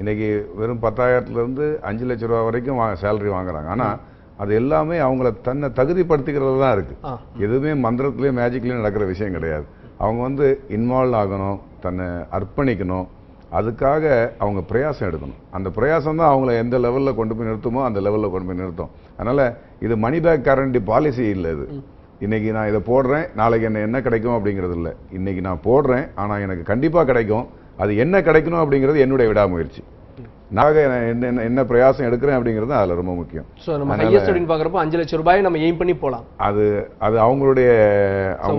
இன்னைக்கு வெறும் 10,000லேருந்து 5 லட்ச ரூபா வரைக்கும் சேலரி வாங்குறாங்க. ஆனால் அது எல்லாமே அவங்கள தன்னை தகுதிப்படுத்திக்கிறது தான் இருக்குது. எதுவுமே மந்திரத்துலேயும் மேஜிக்லேயும் நடக்கிற விஷயம் கிடையாது. அவங்க வந்து இன்வால்வ் ஆகணும், தன்னை அர்ப்பணிக்கணும், அதுக்காக அவங்க பிரயாசம் எடுக்கணும். அந்த பிரயாசம் தான் அவங்கள எந்த லெவலில் கொண்டு போய் நிறுத்துமோ அந்த லெவலில் கொண்டு போய் நிறுத்தும். அதனால் இது மணி பேக் கேரண்டி பாலிசி இல்லை. இது இன்னைக்கு நான் இதை போடுறேன், நாளைக்கு என்ன கிடைக்கும் அப்படிங்கிறது இல்லை. இன்னைக்கு நான் போடுறேன், ஆனால் எனக்கு கண்டிப்பாக கிடைக்கும். அது என்ன கிடைக்கணும் அப்படிங்கிறது என்னுடைய விடாமுயற்சி. நான் என்ன பிரயாசம் எடுக்கிறேன் அப்படிங்கிறது அதில் ரொம்ப முக்கியம். ஸோ நம்ம ஹையஸ்ட் அப்படின்னு பார்க்குறப்போ 5 லட்சம் ரூபாய் நம்ம எய்ம் பண்ணி போகலாம். அது அவங்களுடைய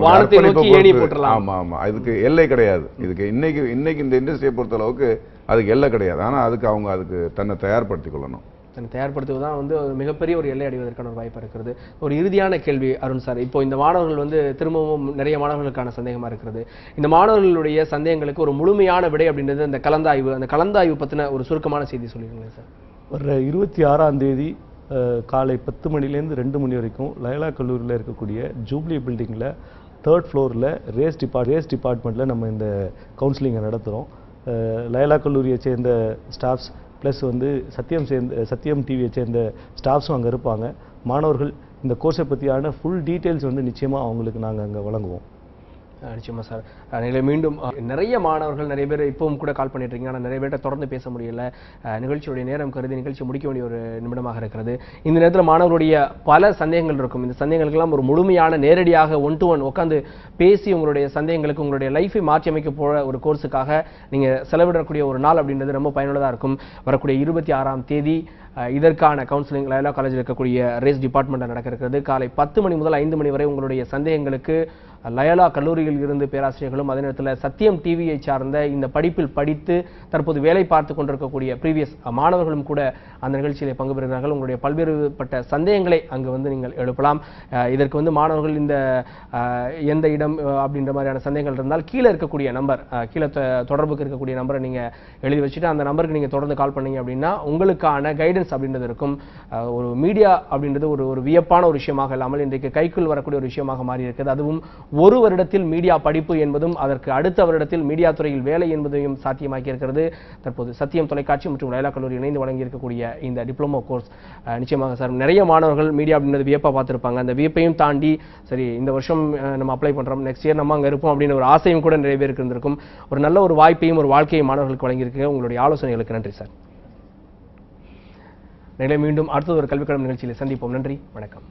வானத்தை நோக்கி ஏணி போட்டுறலாம். ஆமாம் ஆமாம், அதுக்கு எல்லை கிடையாது. இதுக்கு இன்னைக்கு இந்த இண்டஸ்ட்ரியை பொறுத்த அளவுக்கு அதுக்கு எல்லை கிடையாது. ஆனால் அதுக்கு தன்னை தயார்படுத்திக் கொள்ளணும். தன்னை தயார்படுத்துவது தான் வந்து ஒரு மிகப்பெரிய ஒரு எல்லை அடைவதற்கான ஒரு வாய்ப்பு இருக்கிறது. ஒரு இறுதியான கேள்வி அருண் சார், இப்போ இந்த மாணவர்கள் வந்து திரும்பவும் நிறைய மாணவர்களுக்கான சந்தேகமாக இருக்கிறது. இந்த மாணவர்களுடைய சந்தேகங்களுக்கு ஒரு முழுமையான விடை அப்படின்றது அந்த கலந்தாய்வு பற்றின ஒரு சுருக்கமான செய்தி சொல்லிடுங்களேன் சார். வர 26ஆம் தேதி காலை 10 மணிலேருந்து 2 மணி வரைக்கும் லயலா கல்லூரியில் இருக்கக்கூடிய ஜூப்ளி பில்டிங்கில் 3rd ஃப்ளோரில் ரேஸ் டிபார்ட்மெண்ட்டில் நம்ம இந்த கவுன்சிலிங்கை நடத்துகிறோம். லயலா கல்லூரியை சேர்ந்த ஸ்டாஃப்ஸ் ப்ளஸ் வந்து சத்தியம் டிவியை சேர்ந்த ஸ்டாஃப்ஸும் அங்கே இருப்பாங்க. மாணவர்கள் இந்த கோர்ஸை பற்றியான ஃபுல் டீட்டெயில்ஸ் வந்து நிச்சயமாக அவங்களுக்கு நாங்கள் அங்கே வழங்குவோம். நிச்சயமா சார். மீண்டும் நிறைய மாணவர்கள் நிறைய பேர் இப்பவும் கூட கால் பண்ணிட்டு இருக்கீங்க. ஆனால் நிறைய பேர்ட்ட தொடர்ந்து பேச முடியல. நிகழ்ச்சியுடைய நேரம் கருதி நிகழ்ச்சி முடிக்க வேண்டிய ஒரு நிமிடமாக இருக்கிறது. இந்த நேரத்தில் மாணவருடைய பல சந்தேகங்கள் இருக்கும். இந்த சந்தேகங்களுக்கெல்லாம் ஒரு முழுமையான நேரடியாக 1-to-1 உட்காந்து பேசி உங்களுடைய சந்தேகங்களுக்கு உங்களுடைய லைஃபை மாற்றி அமைக்க போற ஒரு கோர்ஸுக்காக நீங்க செலவிடக்கூடிய ஒரு நாள் அப்படின்றது ரொம்ப பயனுள்ளதாக இருக்கும். வரக்கூடிய 26ஆம் தேதி இதற்கான கவுன்சிலிங் லயலா காலேஜில் இருக்கக்கூடிய ரேஸ் டிபார்ட்மெண்ட்டில் நடக்க இருக்கிறது. காலை 10 மணி முதல் 5 மணி வரை உங்களுடைய சந்தேகங்களுக்கு லயலா கல்லூரியில் இருந்து பேராசிரியர்களும் அதே நேரத்தில் சத்தியம் டிவியை சார்ந்த இந்த படிப்பில் படித்து தற்போது வேலை பார்த்து கொண்டிருக்கக்கூடிய ப்ரீவியஸ் மாணவர்களும் கூட அந்த நிகழ்ச்சியில் பங்கு பெறுகிறார்கள். உங்களுடைய பல்வேறுபட்ட சந்தேகங்களை அங்கு வந்து நீங்கள் எழுப்பலாம். இதற்கு வந்து மாணவர்கள் இந்த எந்த இடம் அப்படின்ற மாதிரியான சந்தேகங்கள் இருந்தால் கீழே இருக்கக்கூடிய நம்பர், கீழே தொடர்புக்கு இருக்கக்கூடிய நம்பரை நீங்கள் எழுதி வச்சுட்டு அந்த நம்பருக்கு நீங்கள் தொடர்ந்து கால் பண்ணீங்க அப்படின்னா உங்களுக்கான கைடன்ஸ் அப்படின்றது இருக்கும். ஒரு மீடியா அப்படின்றது ஒரு வியப்பான ஒரு விஷயமாக இல்லாமல் இன்றைக்கு கைக்குள் வரக்கூடிய ஒரு விஷயமாக மாறி இருக்கிறது. அதுவும் ஒரு வருடத்தில் மீடியா படிப்பு என்பதும் அதற்கு அடுத்த வருடத்தில் மீடியா துறையில் வேலை என்பதையும் சாத்தியமாக்கி இருக்கிறது. தற்போது சத்தியம் தொலைக்காட்சி மற்றும் லயலா கல்லூரி இணைந்து வழங்கி இருக்கக்கூடிய இந்த டிப்ளமோ கோர்ஸ் நிச்சயமாக சார் நிறைய மாணவர்கள் மீடியா அப்படின்றது வியப்பா பார்த்திருப்பாங்க. அந்த வியப்பையும் தாண்டி சரி இந்த வருஷம் நம்ம அப்ளை பண்றோம், நெக்ஸ்ட் இயர் நம்ம அங்க இருப்போம் அப்படின்னு ஒரு ஆசையும் கூட நிறைய பேருக்கு இருந்திருக்கும். ஒரு நல்ல ஒரு வாய்ப்பையும் ஒரு வாழ்க்கையை மாணவர்களுக்கு வழங்கியிருக்கீங்க. உங்களுடைய ஆலோசனைகளுக்கு நன்றி சார். மீண்டும் அடுத்த ஒரு கல்விக்கடம் நிகழ்ச்சியில் சந்திப்போம். நன்றி, வணக்கம்.